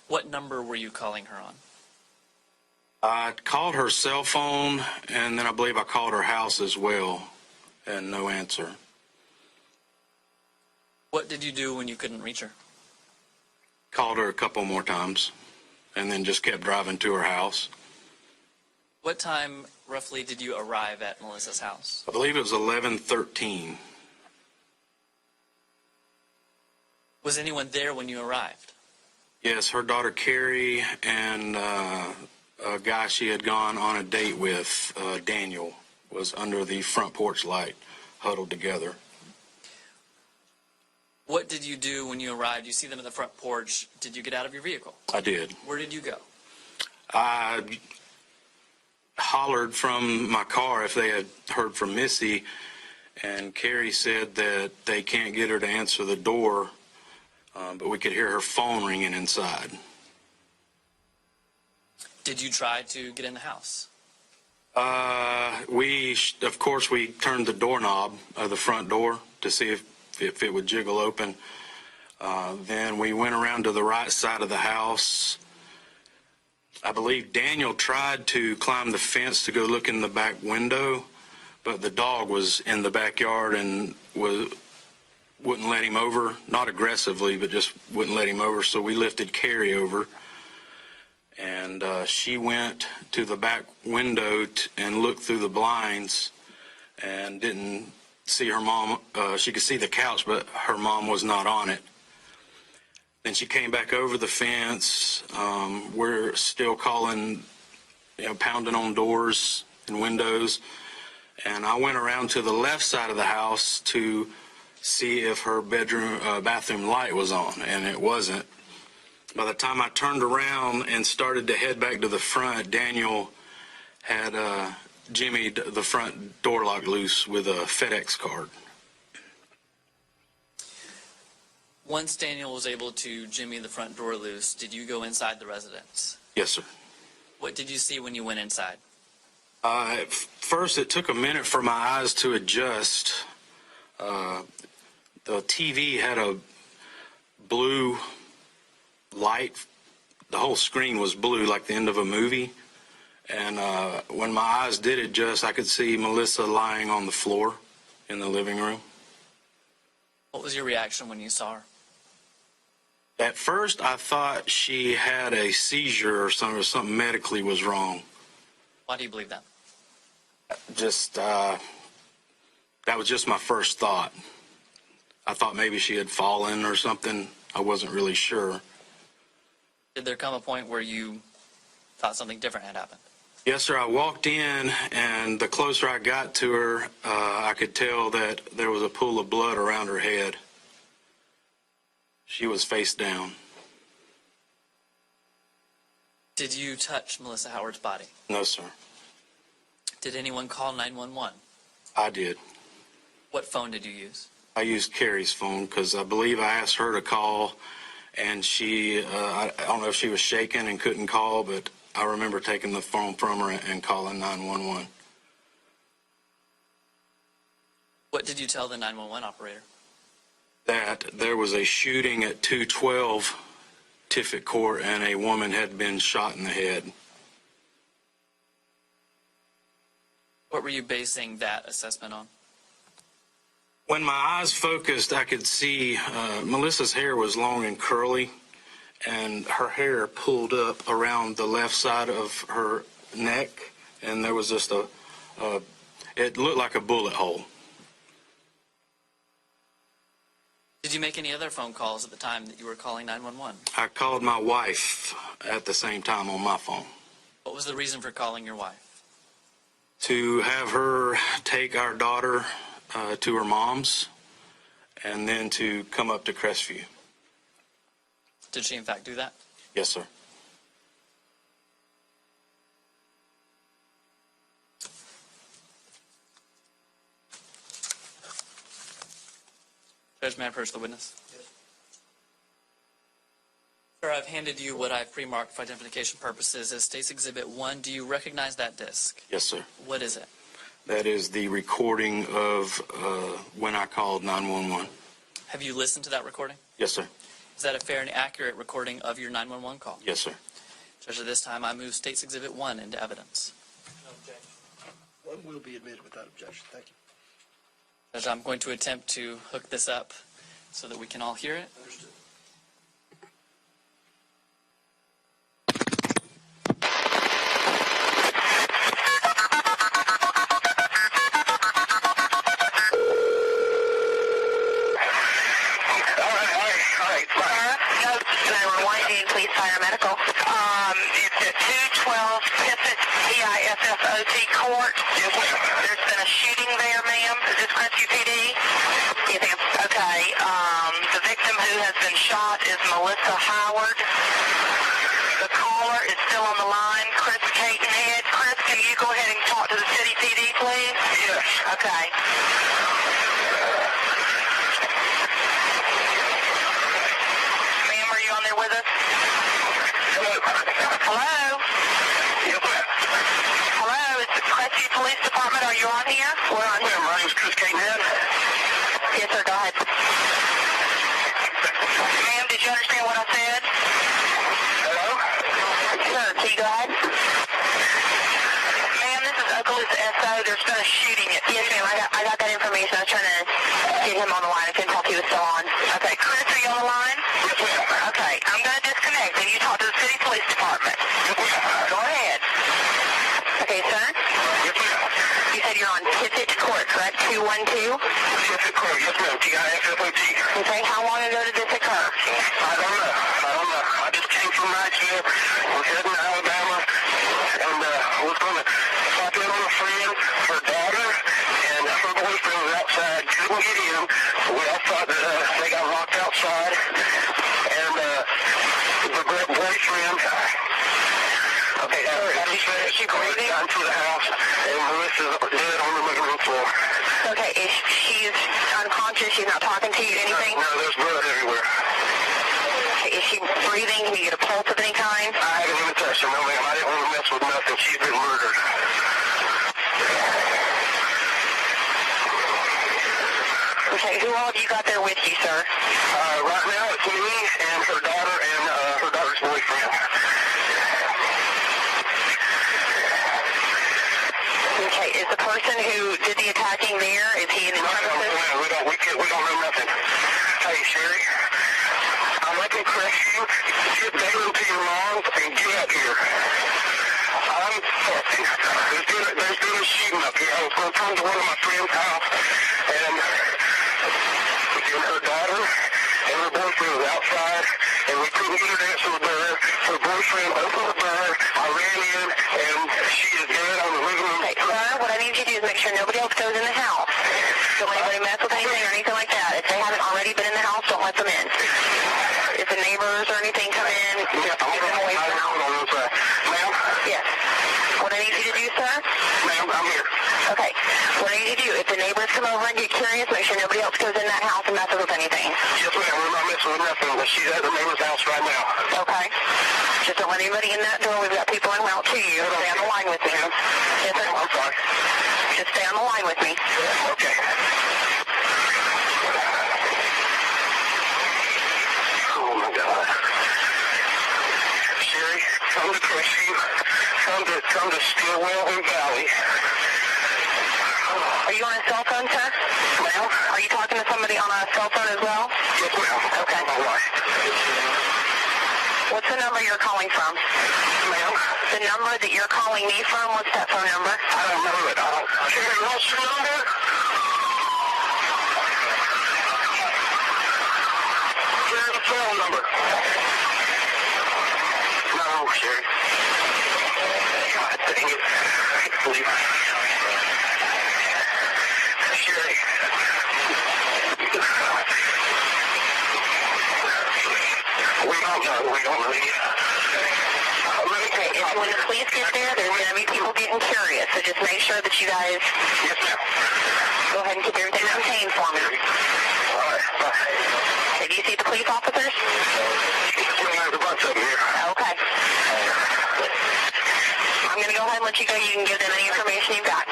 Speaker 4: What number were you calling her on?
Speaker 7: I called her cell phone, and then I believe I called her house as well, and no answer.
Speaker 4: What did you do when you couldn't reach her?
Speaker 7: Called her a couple more times, and then just kept driving to her house.
Speaker 4: What time roughly did you arrive at Melissa's house?
Speaker 7: I believe it was 11:13.
Speaker 4: Was anyone there when you arrived?
Speaker 7: Yes, her daughter Keri and a guy she had gone on a date with, Daniel, was under the front porch light, huddled together.
Speaker 4: What did you do when you arrived? You see them at the front porch. Did you get out of your vehicle?
Speaker 7: I did.
Speaker 4: Where did you go?
Speaker 7: I hollered from my car if they had heard from Missy, and Keri said that they can't get her to answer the door, but we could hear her phone ringing inside.
Speaker 4: Did you try to get in the house?
Speaker 7: Of course, we turned the doorknob of the front door to see if it would jiggle open. Then we went around to the right side of the house. I believe Daniel tried to climb the fence to go look in the back window, but the dog was in the backyard and wouldn't let him over, not aggressively, but just wouldn't let him over. So we lifted Keri over, and she went to the back window and looked through the blinds and didn't see her mom. She could see the couch, but her mom was not on it. Then she came back over the fence. We're still calling, pounding on doors and windows. And I went around to the left side of the house to see if her bathroom light was on, and it wasn't. By the time I turned around and started to head back to the front, Daniel had jimmied the front door lock loose with a FedEx card.
Speaker 4: Once Daniel was able to jimmy the front door loose, did you go inside the residence?
Speaker 7: Yes, sir.
Speaker 4: What did you see when you went inside?
Speaker 7: At first, it took a minute for my eyes to adjust. The TV had a blue light. The whole screen was blue, like the end of a movie. And when my eyes did adjust, I could see Melissa lying on the floor in the living room.
Speaker 4: What was your reaction when you saw her?
Speaker 7: At first, I thought she had a seizure or something medically was wrong.
Speaker 4: Why do you believe that?
Speaker 7: That was just my first thought. I thought maybe she had fallen or something. I wasn't really sure.
Speaker 4: Did there come a point where you thought something different had happened?
Speaker 7: Yes, sir. I walked in, and the closer I got to her, I could tell that there was a pool of blood around her head. She was face down.
Speaker 4: Did you touch Melissa Howard's body?
Speaker 7: No, sir.
Speaker 4: Did anyone call 911?
Speaker 7: I did.
Speaker 4: What phone did you use?
Speaker 7: I used Keri's phone because I believe I asked her to call, and she, I don't know if she was shaking and couldn't call, but I remember taking the phone from her and calling 911.
Speaker 4: What did you tell the 911 operator?
Speaker 7: That there was a shooting at 212 Tiffet Court, and a woman had been shot in the head.
Speaker 4: What were you basing that assessment on?
Speaker 7: When my eyes focused, I could see Melissa's hair was long and curly, and her hair pulled up around the left side of her neck, and there was just it looked like a bullet hole.
Speaker 4: Did you make any other phone calls at the time that you were calling 911?
Speaker 7: I called my wife at the same time on my phone.
Speaker 4: What was the reason for calling your wife?
Speaker 7: To have her take our daughter to her mom's, and then to come up to Crestview.
Speaker 4: Did she in fact do that?
Speaker 7: Yes, sir.
Speaker 4: Judge, may I approach the witness? Yes. Sir, I've handed you what I've pre-marked for identification purposes as State's Exhibit 1. Do you recognize that disc?
Speaker 7: Yes, sir.
Speaker 4: What is it?
Speaker 7: That is the recording of when I called 911.
Speaker 4: Have you listened to that recording?
Speaker 7: Yes, sir.
Speaker 4: Is that a fair and accurate recording of your 911 call?
Speaker 7: Yes, sir.
Speaker 4: Judge, at this time, I move State's Exhibit 1 into evidence.
Speaker 3: One will be admitted without objection. Thank you.
Speaker 4: Judge, I'm going to attempt to hook this up so that we can all hear it.
Speaker 3: Understood.
Speaker 8: Police Fire Medical. It's at 212 Tiffett, P-I-S-S-O-T Court. Yes, ma'am. There's been a shooting there, ma'am. Is this Crestview PD? Yes, ma'am. Okay. The victim who has been shot is Melissa Howard. The caller is still on the line, Chris Cadenhead. Chris, can you go ahead and talk to the city PD, please? Yes. Okay. Ma'am, are you on there with us? Hello? Hello, it's the Crestview Police Department. Are you on here? We're on here. My name's Chris Cadenhead. Yes, sir. Go ahead. Ma'am, did you understand what I said? Hello? Sir, can you go ahead? Ma'am, this is Okaloosa SO. There's been a shooting. Yes, ma'am. I got that information. I was trying to get him on the line. I couldn't tell if he was still on. Okay, Chris, are you on the line? Yes, ma'am. Okay, I'm going to disconnect and you talk to the city police department. Yes, ma'am. Go ahead. Okay, sir? Yes, ma'am. You said you're on Tiffett Court, correct? 212? Tiffett Court, yes, ma'am. T-I-F-F-O-T. Okay, how long ago did this occur? I don't know. I just came from Nashville. Was heading to Alabama and was going to stop in on a friend, her daughter, and her boyfriend was outside. Couldn't get in. We all thought that they got locked outside. And the boyfriend... Okay, she breathing? Down to the house, and Melissa's dead on the living room floor. Okay, she's unconscious, she's not talking to you, anything? No, there's blood everywhere. Okay, is she breathing? Can you get a pulse of any kind? I haven't even touched her, no ma'am. I didn't want to mess with nothing. She's been murdered. Okay, who all have you got there with you, sir? Right now it's me and her daughter and her daughter's boyfriend. Okay, is the person who did the attacking there, is he in the premises? We don't know nothing. Hey, Sherry, I'm up in Crestview. Get down to your mom and get up here. I'm fucking. There's been a shooting up here. I was going to come to one of my friend's house, and her daughter and her boyfriend was outside, and we couldn't get her to answer the door. Her boyfriend opened the door. I ran in, and she is dead on the living room. Okay, sir, what I need you to do is make sure nobody else goes in the house. Don't let anybody mess with anything or anything like that. If they haven't already been in the house, don't let them in. If the neighbors or anything come in, get them away from the house. Ma'am? Yes. What I need you to do, sir? Ma'am, I'm here. Okay. What I need you to do, if the neighbors come over and get curious, make sure nobody else goes in that house and messes with anything. Yes, ma'am. We're not messing with nothing, but she's at the neighbor's house right now. Okay. Just don't let anybody in that door. We've got people en route to you. Stay on the line with me. Yes, sir. I'm sorry. Just stay on the line with me. Okay. Oh, my God. Sherry, come to Crestview. Come to Stillwell and Valley. Are you on a cell phone, sir? Ma'am? Are you talking to somebody on a cell phone as well? Yes, ma'am. Okay. My wife. What's the number you're calling from? Ma'am? The number that you're calling me from, what's that phone number? I don't know it. Sherry, what's your number? Sherry, the phone number. No, Sherry. God dang it. I can't believe it. Sherry. We don't know yet. Okay, when the police get there, there's going to be people getting curious, so just make sure that you guys... Yes, ma'am. Go ahead and keep everything contained for me. All right, bye. Okay, do you see the police officers? There's a bunch of them here. Okay. I'm going to go ahead and let you go. You can give them any information you've got.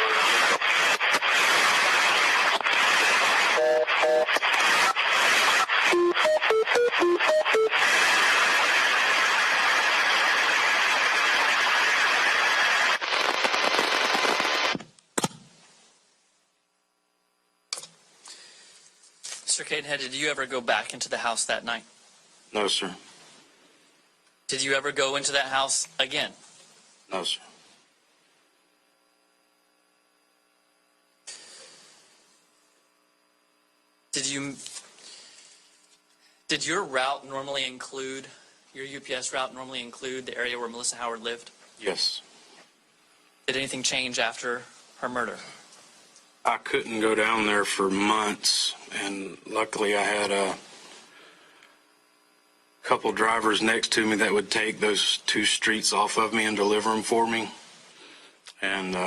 Speaker 4: Cadenhead, did you ever go back into the house that night?
Speaker 7: No, sir.
Speaker 4: Did you ever go into that house again?
Speaker 7: No, sir.
Speaker 4: Did your route normally include, your UPS route normally include the area where Melissa Howard lived?
Speaker 7: Yes.
Speaker 4: Did anything change after her murder?
Speaker 7: I couldn't go down there for months, and luckily I had a couple drivers next to me that would take those 2 streets off of me and deliver them for me. And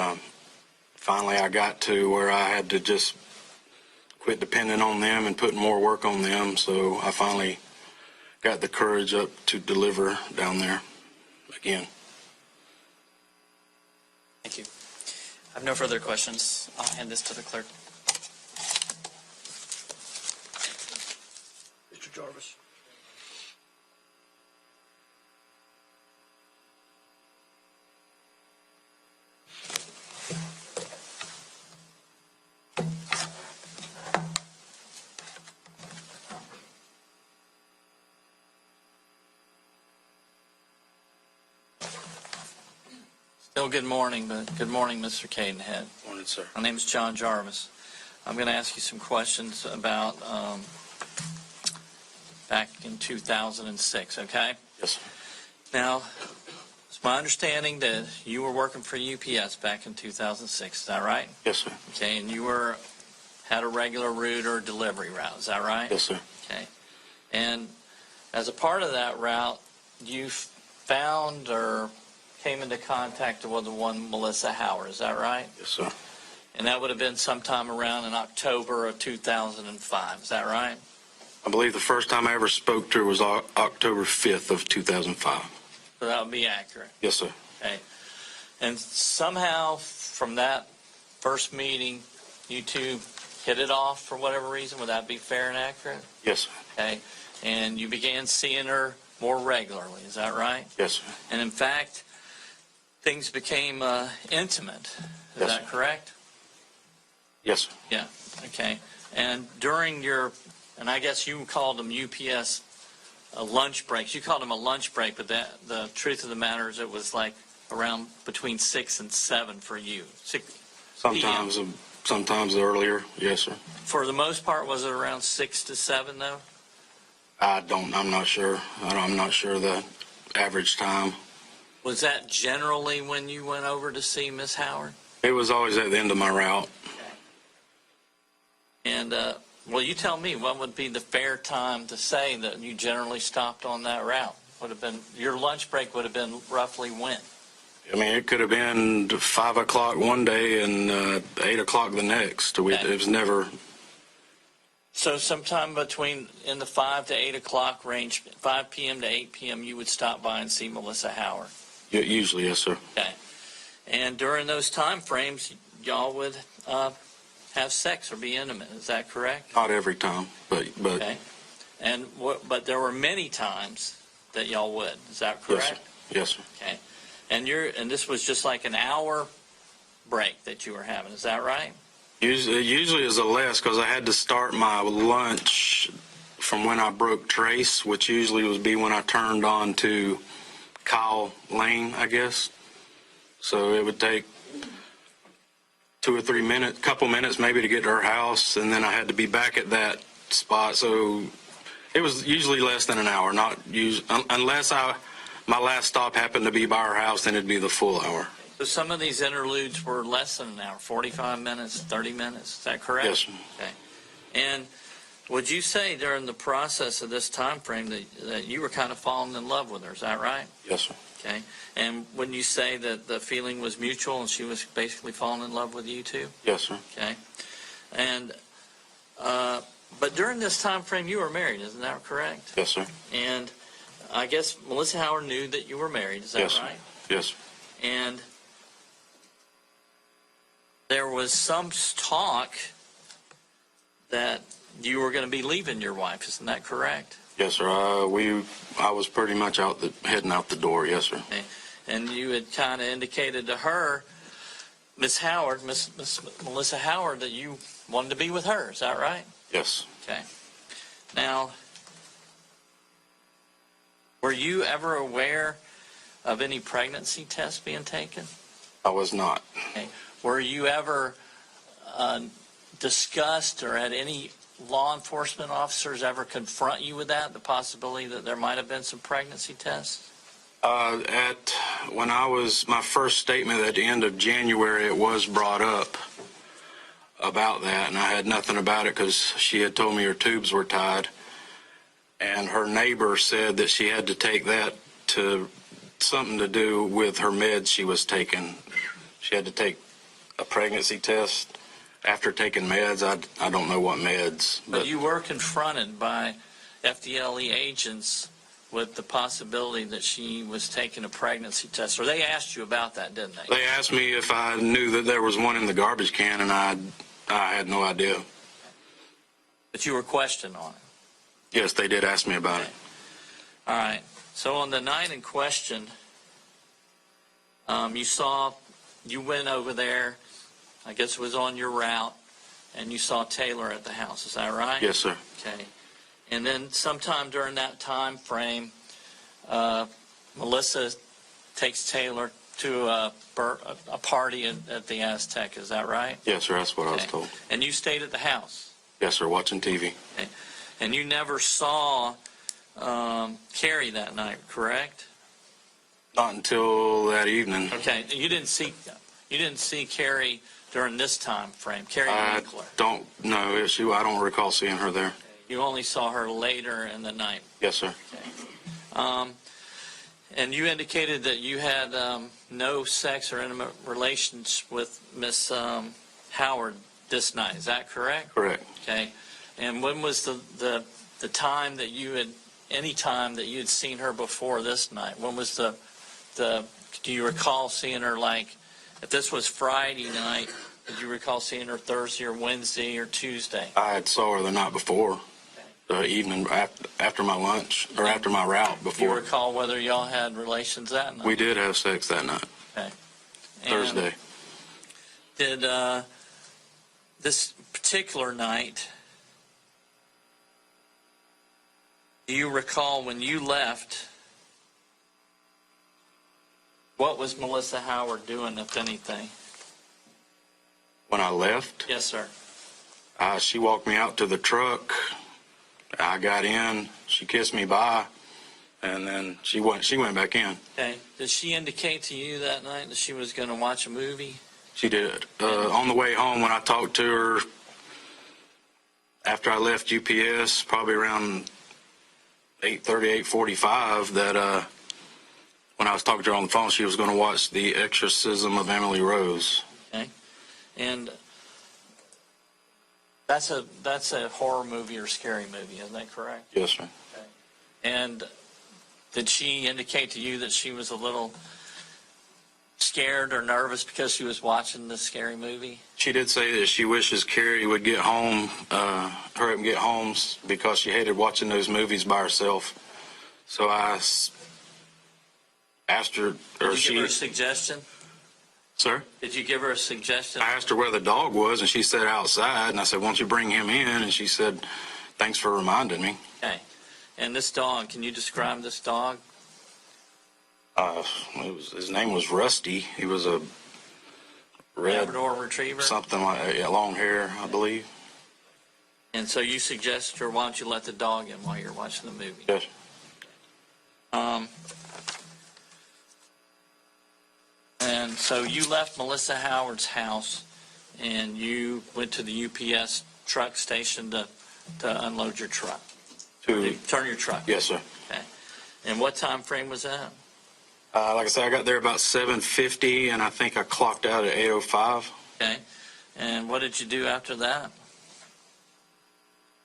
Speaker 7: finally I got to where I had to just quit depending on them and put more work on them, so I finally got the courage up to deliver down there again.
Speaker 4: Thank you. I have no further questions. I'll hand this to the clerk.
Speaker 3: Mr. Jarvis.
Speaker 1: Still good morning, but good morning, Mr. Cadenhead.
Speaker 7: Morning, sir.
Speaker 1: My name is John Jarvis. I'm going to ask you some questions about back in 2006, okay?
Speaker 7: Yes, sir.
Speaker 1: Now, it's my understanding that you were working for UPS back in 2006, is that right?
Speaker 7: Yes, sir.
Speaker 1: Okay, and you had a regular route or delivery route, is that right?
Speaker 7: Yes, sir.
Speaker 1: Okay. And as a part of that route, you found or came into contact with the one Melissa Howard, is that right?
Speaker 7: Yes, sir.
Speaker 1: And that would have been sometime around in October of 2005, is that right?
Speaker 7: I believe the first time I ever spoke to her was October 5th of 2005.
Speaker 1: So that would be accurate.
Speaker 7: Yes, sir.
Speaker 1: Okay. And somehow from that first meeting, you two hit it off for whatever reason. Would that be fair and accurate?
Speaker 7: Yes, sir.
Speaker 1: Okay. And you began seeing her more regularly, is that right?
Speaker 7: Yes, sir.
Speaker 1: And in fact, things became intimate. Is
Speaker 7: Yes,
Speaker 1: that
Speaker 7: sir.
Speaker 1: correct?
Speaker 7: Yes, sir.
Speaker 1: Yeah. Okay. And during your, and I guess you called them UPS lunch breaks. You called them a lunch break, but the truth of the matter is it was like around between 6 and 7 for you. 6 p.m.
Speaker 7: Sometimes earlier. Yes, sir.
Speaker 1: For the most part, was it around 6 to 7 though?
Speaker 7: I'm not sure. I'm not sure the average time.
Speaker 1: Was that generally when you went over to see Miss Howard?
Speaker 7: It was always at the end of my route.
Speaker 1: And, well, you tell me, what would be the fair time to say that you generally stopped on that route? Would have been, your lunch break would have been roughly when?
Speaker 7: I mean, it could have been 5 o'clock one day and 8 o'clock the next.
Speaker 1: Okay.
Speaker 7: It was never.
Speaker 1: So sometime between in the 5 to 8 o'clock range, 5 p.m. to 8 p.m., you would stop by and see Melissa Howard.
Speaker 7: Usually, yes, sir.
Speaker 1: Okay. And during those time frames, y'all would have sex or be intimate. Is that correct?
Speaker 7: Not every time, but
Speaker 1: Okay. And but there were many times that y'all would. Is that
Speaker 7: yes,
Speaker 1: correct?
Speaker 7: sir. Yes, sir.
Speaker 1: Okay. And this was just like an hour break that you were having. Is that right?
Speaker 7: Usually is a less because I had to start my lunch from when I broke trace, which usually would be when I turned on to Kyle Lane, I guess. So it would take 2 or 3 minutes, couple minutes maybe to get to her house, and then I had to be back at that spot. So it was usually less than an hour, unless my last stop happened to be by her house, then it'd be the full hour.
Speaker 1: So some of these interludes were less than an hour, 45 minutes, 30 minutes. Is that correct?
Speaker 7: Yes, sir.
Speaker 1: Okay. And would you say during the process of this time frame that you were kind of falling in love with her? Is that right?
Speaker 7: Yes, sir.
Speaker 1: Okay. And when you say that the feeling was mutual and she was basically falling in love with you too?
Speaker 7: Yes, sir.
Speaker 1: Okay. And but during this time frame, you were married, isn't that correct?
Speaker 7: Yes, sir.
Speaker 1: And I guess Melissa Howard knew that you were married. Is that
Speaker 7: Yes,
Speaker 1: right?
Speaker 7: Sir. Yes, sir.
Speaker 1: And there was some talk that you were going to be leaving your wife. Isn't that correct?
Speaker 7: Yes, sir. I was pretty much heading out the door. Yes, sir.
Speaker 1: Okay. And you had kind of indicated to her, Miss Melissa Howard, that you wanted to be with her. Is that right?
Speaker 7: Yes.
Speaker 1: Okay. Now, were you ever aware of any pregnancy tests being taken?
Speaker 7: I was not.
Speaker 1: Okay. Were you ever discussed, or had any law enforcement officers ever confront you with that, the possibility that there might have been some pregnancy tests?
Speaker 7: When I was, my first statement at the end of January, it was brought up about that, and I had nothing about it because she had told me her tubes were tied. And her neighbor said that she had to take that to something to do with her meds she was taking. She had to take a pregnancy test after taking meds. I don't know what meds.
Speaker 1: But you were confronted by FDLE agents with the possibility that she was taking a pregnancy test, or they asked you about that, didn't they?
Speaker 7: They asked me if I knew that there was one in the garbage can, and I had no idea.
Speaker 1: But you were questioned on it.
Speaker 7: Yes, they did ask me about it.
Speaker 1: All right. So on the night in question, you went over there, I guess it was on your route, and you saw Taylor at the house. Is that right?
Speaker 7: Yes, sir.
Speaker 1: Okay. And then sometime during that time frame, Melissa takes Taylor to a party at the Aztec. Is that right?
Speaker 7: Yes, sir. That's what I was told.
Speaker 1: And you stayed at the house?
Speaker 7: Yes, sir. Watching TV.
Speaker 1: Okay. And you never saw Keri that night, correct?
Speaker 7: Not until that evening.
Speaker 1: Okay. You didn't see Keri during this time frame, Keri Winkler.
Speaker 7: I don't know. I don't recall seeing her there.
Speaker 1: You only saw her later in the night.
Speaker 7: Yes, sir.
Speaker 1: Okay. And you indicated that you had no sex or intimate relations with Miss Howard this night. Is that correct?
Speaker 7: Correct.
Speaker 1: Okay. And when was the time that you had, any time that you had seen her before this night? When was do you recall seeing her, like, if this was Friday night, did you recall seeing her Thursday or Wednesday or Tuesday?
Speaker 7: I had saw her the night before, the evening after my lunch, or after my route
Speaker 1: Do you
Speaker 7: before.
Speaker 1: recall whether y'all had relations that night?
Speaker 7: We did have sex that night,
Speaker 1: Okay.
Speaker 7: Thursday.
Speaker 1: Did this particular night, do you recall when you left, what was Melissa Howard doing, if anything?
Speaker 7: When I left,
Speaker 1: Yes, sir.
Speaker 7: she walked me out to the truck. I got in. She kissed me bye, and then she went back in.
Speaker 1: Okay. Did she indicate to you that night that she was going to watch a movie?
Speaker 7: She did. On the way home, when I talked to her after I left UPS, probably around 8:30, 8:45, that when I was talking to her on the phone, she was going to watch The Exorcism of Emily Rose.
Speaker 1: Okay. And that's a horror movie or scary movie, isn't that correct?
Speaker 7: Yes, sir.
Speaker 1: Okay. And did she indicate to you that she was a little scared or nervous because she was watching this scary movie?
Speaker 7: She did say that she wishes Keri would get home, hurry up and get home, because she hated watching those movies by herself. So I asked her,
Speaker 1: Did you give her a suggestion?
Speaker 7: Sir?
Speaker 1: Did you give her a suggestion?
Speaker 7: I asked her where the dog was, and she said outside, and I said, won't you bring him in? And she said, thanks for reminding me.
Speaker 1: Okay. And this dog, can you describe this dog?
Speaker 7: His name was Rusty. He was a red,
Speaker 1: Labrador Retriever?
Speaker 7: something like that, yeah, long hair, I believe.
Speaker 1: And so you suggested her, why don't you let the dog in while you're watching the movie?
Speaker 7: Yes.
Speaker 1: And so you left Melissa Howard's house, and you went to the UPS truck station to unload your truck, to turn your truck.
Speaker 7: Yes, sir.
Speaker 1: Okay. And what time frame was that?
Speaker 7: Like I said, I got there about 7:50, and I think I clocked out at 8:05.
Speaker 1: Okay. And what did you do after that?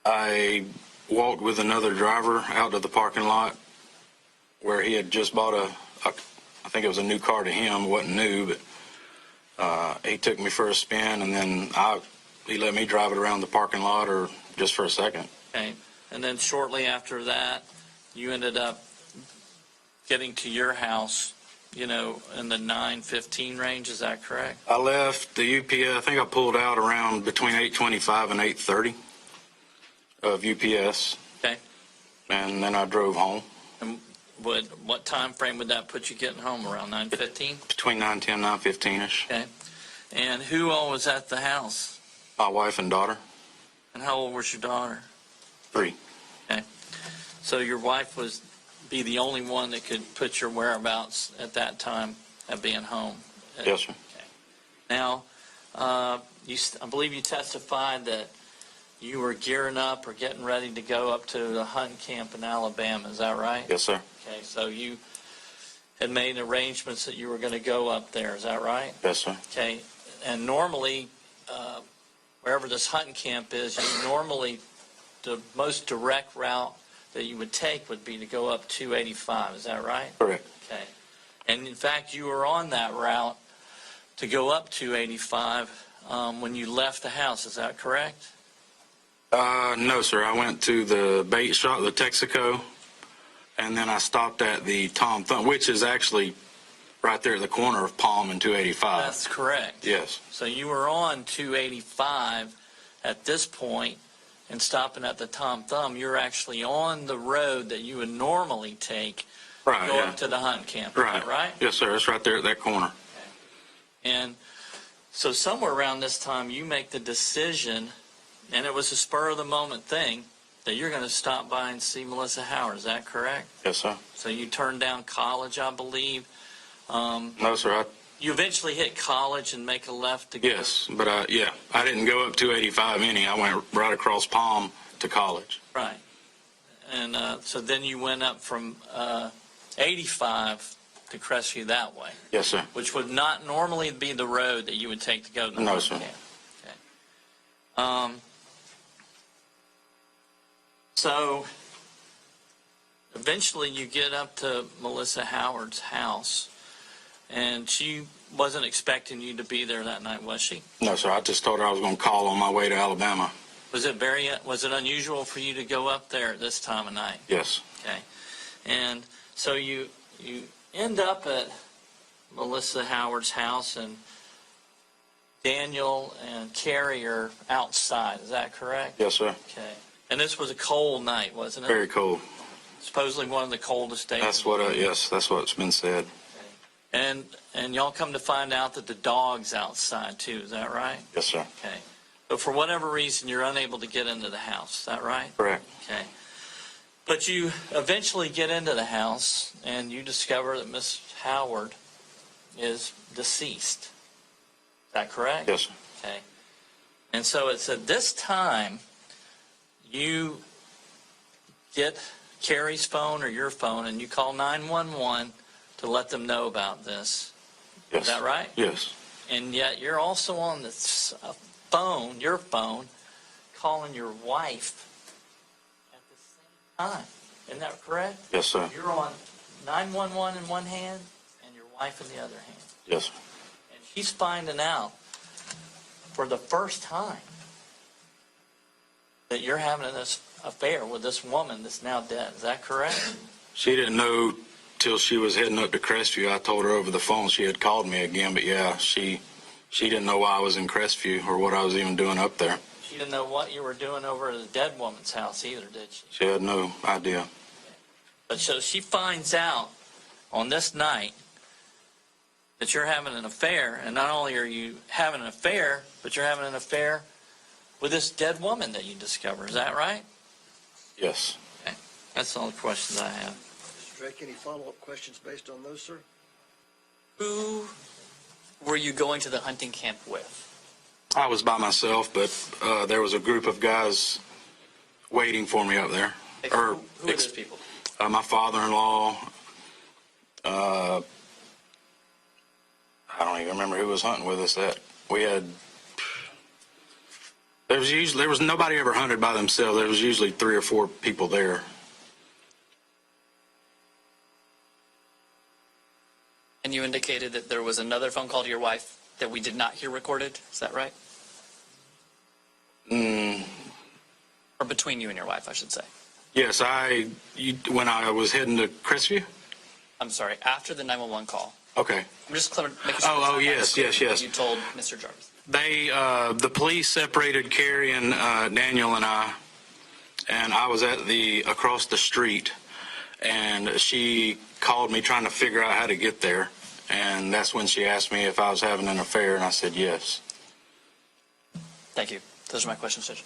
Speaker 7: I walked with another driver out to the parking lot where he had just bought I think it was a new car to him. It wasn't new, but he took me for a spin, and then he let me drive it around the parking lot or just for a second.
Speaker 1: Okay. And then shortly after that, you ended up getting to your house, in the 9:15 range. Is that correct?
Speaker 7: I left the UPS. I think I pulled out around between 8:25 and 8:30 of UPS.
Speaker 1: Okay.
Speaker 7: And then I drove home
Speaker 1: And what time frame would that put you getting home? Around 9:15?
Speaker 7: between 9:10 and 9:15ish.
Speaker 1: Okay. And who all was at the house?
Speaker 7: My wife and daughter,
Speaker 1: And how old was your daughter?
Speaker 7: 3.
Speaker 1: Okay. So your wife was be the only one that could put your whereabouts at that time of being home.
Speaker 7: Yes, sir.
Speaker 1: Now, I believe you testified that you were gearing up or getting ready to go up to the hunt camp in Alabama. Is that right?
Speaker 7: Yes, sir.
Speaker 1: Okay. So you had made arrangements that you were going to go up there. Is that right?
Speaker 7: Yes, sir.
Speaker 1: Okay. And normally, wherever this hunting camp is, the most direct route that you would take would be to go up 285. Is that right?
Speaker 7: Correct.
Speaker 1: Okay. And in fact, you were on that route to go up 285 when you left the house. Is that correct?
Speaker 7: No, sir. I went to the bait shop, the Texaco, and then I stopped at the Tom Thumb, which is actually right there at the corner of Palm and 285.
Speaker 1: That's correct.
Speaker 7: Yes.
Speaker 1: So you were on 285 at this point and stopping at the Tom Thumb. You're actually on the road that you would normally take
Speaker 7: Right,
Speaker 1: to go
Speaker 7: yeah.
Speaker 1: up to the hunt camp.
Speaker 7: Right.
Speaker 1: Is that right?
Speaker 7: Yes, sir. It's right there at that corner.
Speaker 1: And so somewhere around this time, you make the decision, and it was a spur-of-the-moment thing, that you're going to stop by and see Melissa Howard. Is that correct?
Speaker 7: Yes, sir.
Speaker 1: So you turned down college, I believe.
Speaker 7: No, sir.
Speaker 1: You eventually hit college and make a left to go.
Speaker 7: Yes, but I didn't go up 285 any. I went right across Palm to college.
Speaker 1: Right. And so then you went up from 85 to Crestview that way,
Speaker 7: Yes, sir.
Speaker 1: which would not normally be the road that you would take to go to the
Speaker 7: No,
Speaker 1: hunt
Speaker 7: sir.
Speaker 1: camp. Okay. So eventually you get up to Melissa Howard's house, and she wasn't expecting you to be there that night, was she?
Speaker 7: No, sir. I just told her I was going to call on my way to Alabama.
Speaker 1: Was it unusual for you to go up there at this time of night?
Speaker 7: Yes.
Speaker 1: Okay. And so you end up at Melissa Howard's house, and Daniel and Keri are outside. Is that correct?
Speaker 7: Yes, sir.
Speaker 1: Okay. And this was a cold night, wasn't it?
Speaker 7: Very cold.
Speaker 1: Supposedly one of the coldest days.
Speaker 7: That's what. Yes, that's what's been said.
Speaker 1: And y'all come to find out that the dog's outside too. Is that right?
Speaker 7: Yes, sir.
Speaker 1: Okay. But for whatever reason, you're unable to get into the house. Is that right?
Speaker 7: Correct.
Speaker 1: Okay. But you eventually get into the house, and you discover that Miss Howard is deceased. Is that correct?
Speaker 7: Yes, sir.
Speaker 1: Okay. And so it's at this time you get Keri's phone or your phone, and you call 911 to let them know about this.
Speaker 7: Yes.
Speaker 1: Is that right?
Speaker 7: Yes.
Speaker 1: And yet you're also on the phone, your phone, calling your wife at the same time. Isn't that correct?
Speaker 7: Yes, sir.
Speaker 1: You're on 911 in one hand and your wife in the other hand.
Speaker 7: Yes, sir.
Speaker 1: And she's finding out for the first time that you're having this affair with this woman that's now dead. Is that correct?
Speaker 7: She didn't know till she was heading up to Crestview. I told her over the phone she had called me again, but yeah, she didn't know why I was in Crestview or what I was even doing up there.
Speaker 1: She didn't know what you were doing over at the dead woman's house either, did she?
Speaker 7: She had no idea.
Speaker 1: But so she finds out on this night that you're having an affair, and not only are you having an affair, but you're having an affair with this dead woman that you discover. Is that right?
Speaker 7: Yes.
Speaker 1: Okay. That's all the questions I have.
Speaker 3: Mr. Drake, any follow-up questions based on those, sir?
Speaker 4: Who were you going to the hunting camp with?
Speaker 7: I was by myself, but there was a group of guys waiting for me up there.
Speaker 4: Who are those people?
Speaker 7: My father-in-law. I don't even remember who was hunting with us. That we had. There was nobody ever hunted by themselves. There was usually 3 or 4 people there.
Speaker 4: And you indicated that there was another phone call to your wife that we did not hear recorded. Is that right? Or between you and your wife, I should say.
Speaker 7: Yes, when I was heading to Crestview.
Speaker 4: I'm sorry, after the 911 call.
Speaker 7: Okay.
Speaker 4: I'm just making sure.
Speaker 7: Oh, yes.
Speaker 4: You told Mr. Jarvis.
Speaker 7: The police separated Keri and Daniel and I, and I was at across the street, and she called me trying to figure out how to get there, and that's when she asked me if I was having an affair, and I said yes.
Speaker 4: Thank you. Those are my questions, Judge.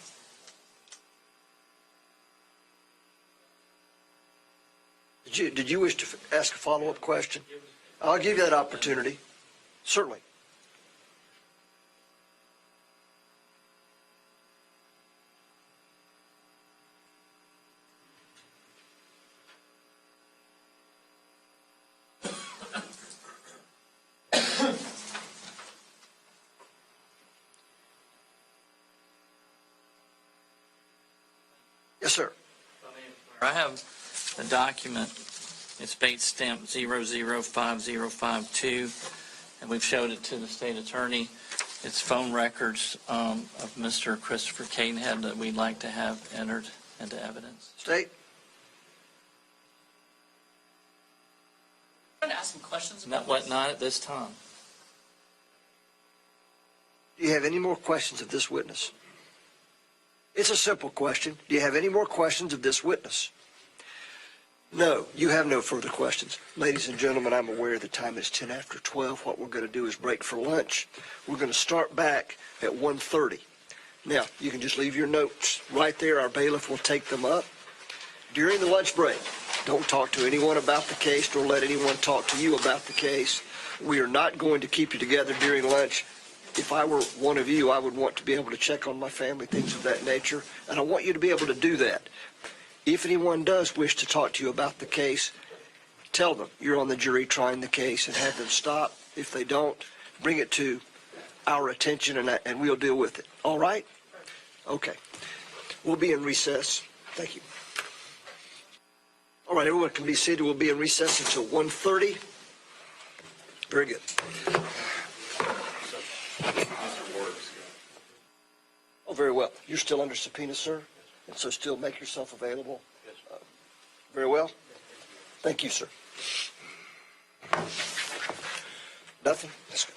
Speaker 3: Did you wish to ask a follow-up question? I'll give you that opportunity. Certainly. Yes, sir.
Speaker 1: I have a document. It's date stamped 005052, and we've showed it to the state attorney. It's phone records of Mr. Christopher Cadenhead that we'd like to have entered into evidence.
Speaker 3: State?
Speaker 4: I'm trying to ask some questions.
Speaker 1: Not at this time.
Speaker 3: Do you have any more questions of this witness? It's a simple question. Do you have any more questions of this witness? No, you have no further questions. Ladies and gentlemen, I'm aware the time is 10 after 12. What we're going to do is break for lunch. We're going to start back at 1:30. Now, you can just leave your notes right there. Our bailiff will take them up. During the lunch break, don't talk to anyone about the case, nor let anyone talk to you about the case. We are not going to keep you together during lunch. If I were one of you, I would want to be able to check on my family, things of that nature, and I want you to be able to do that. If anyone does wish to talk to you about the case, tell them you're on the jury trying the case and have them stop. If they don't, bring it to our attention and we'll deal with it. All right? Okay. We'll be in recess. Thank you. All right, everyone can be seated. We'll be in recess until 1:30. Very good. Oh, very well. You're still under subpoena, sir? And so still make yourself available? Yes. Very well. Thank you, sir. Nothing? That's good.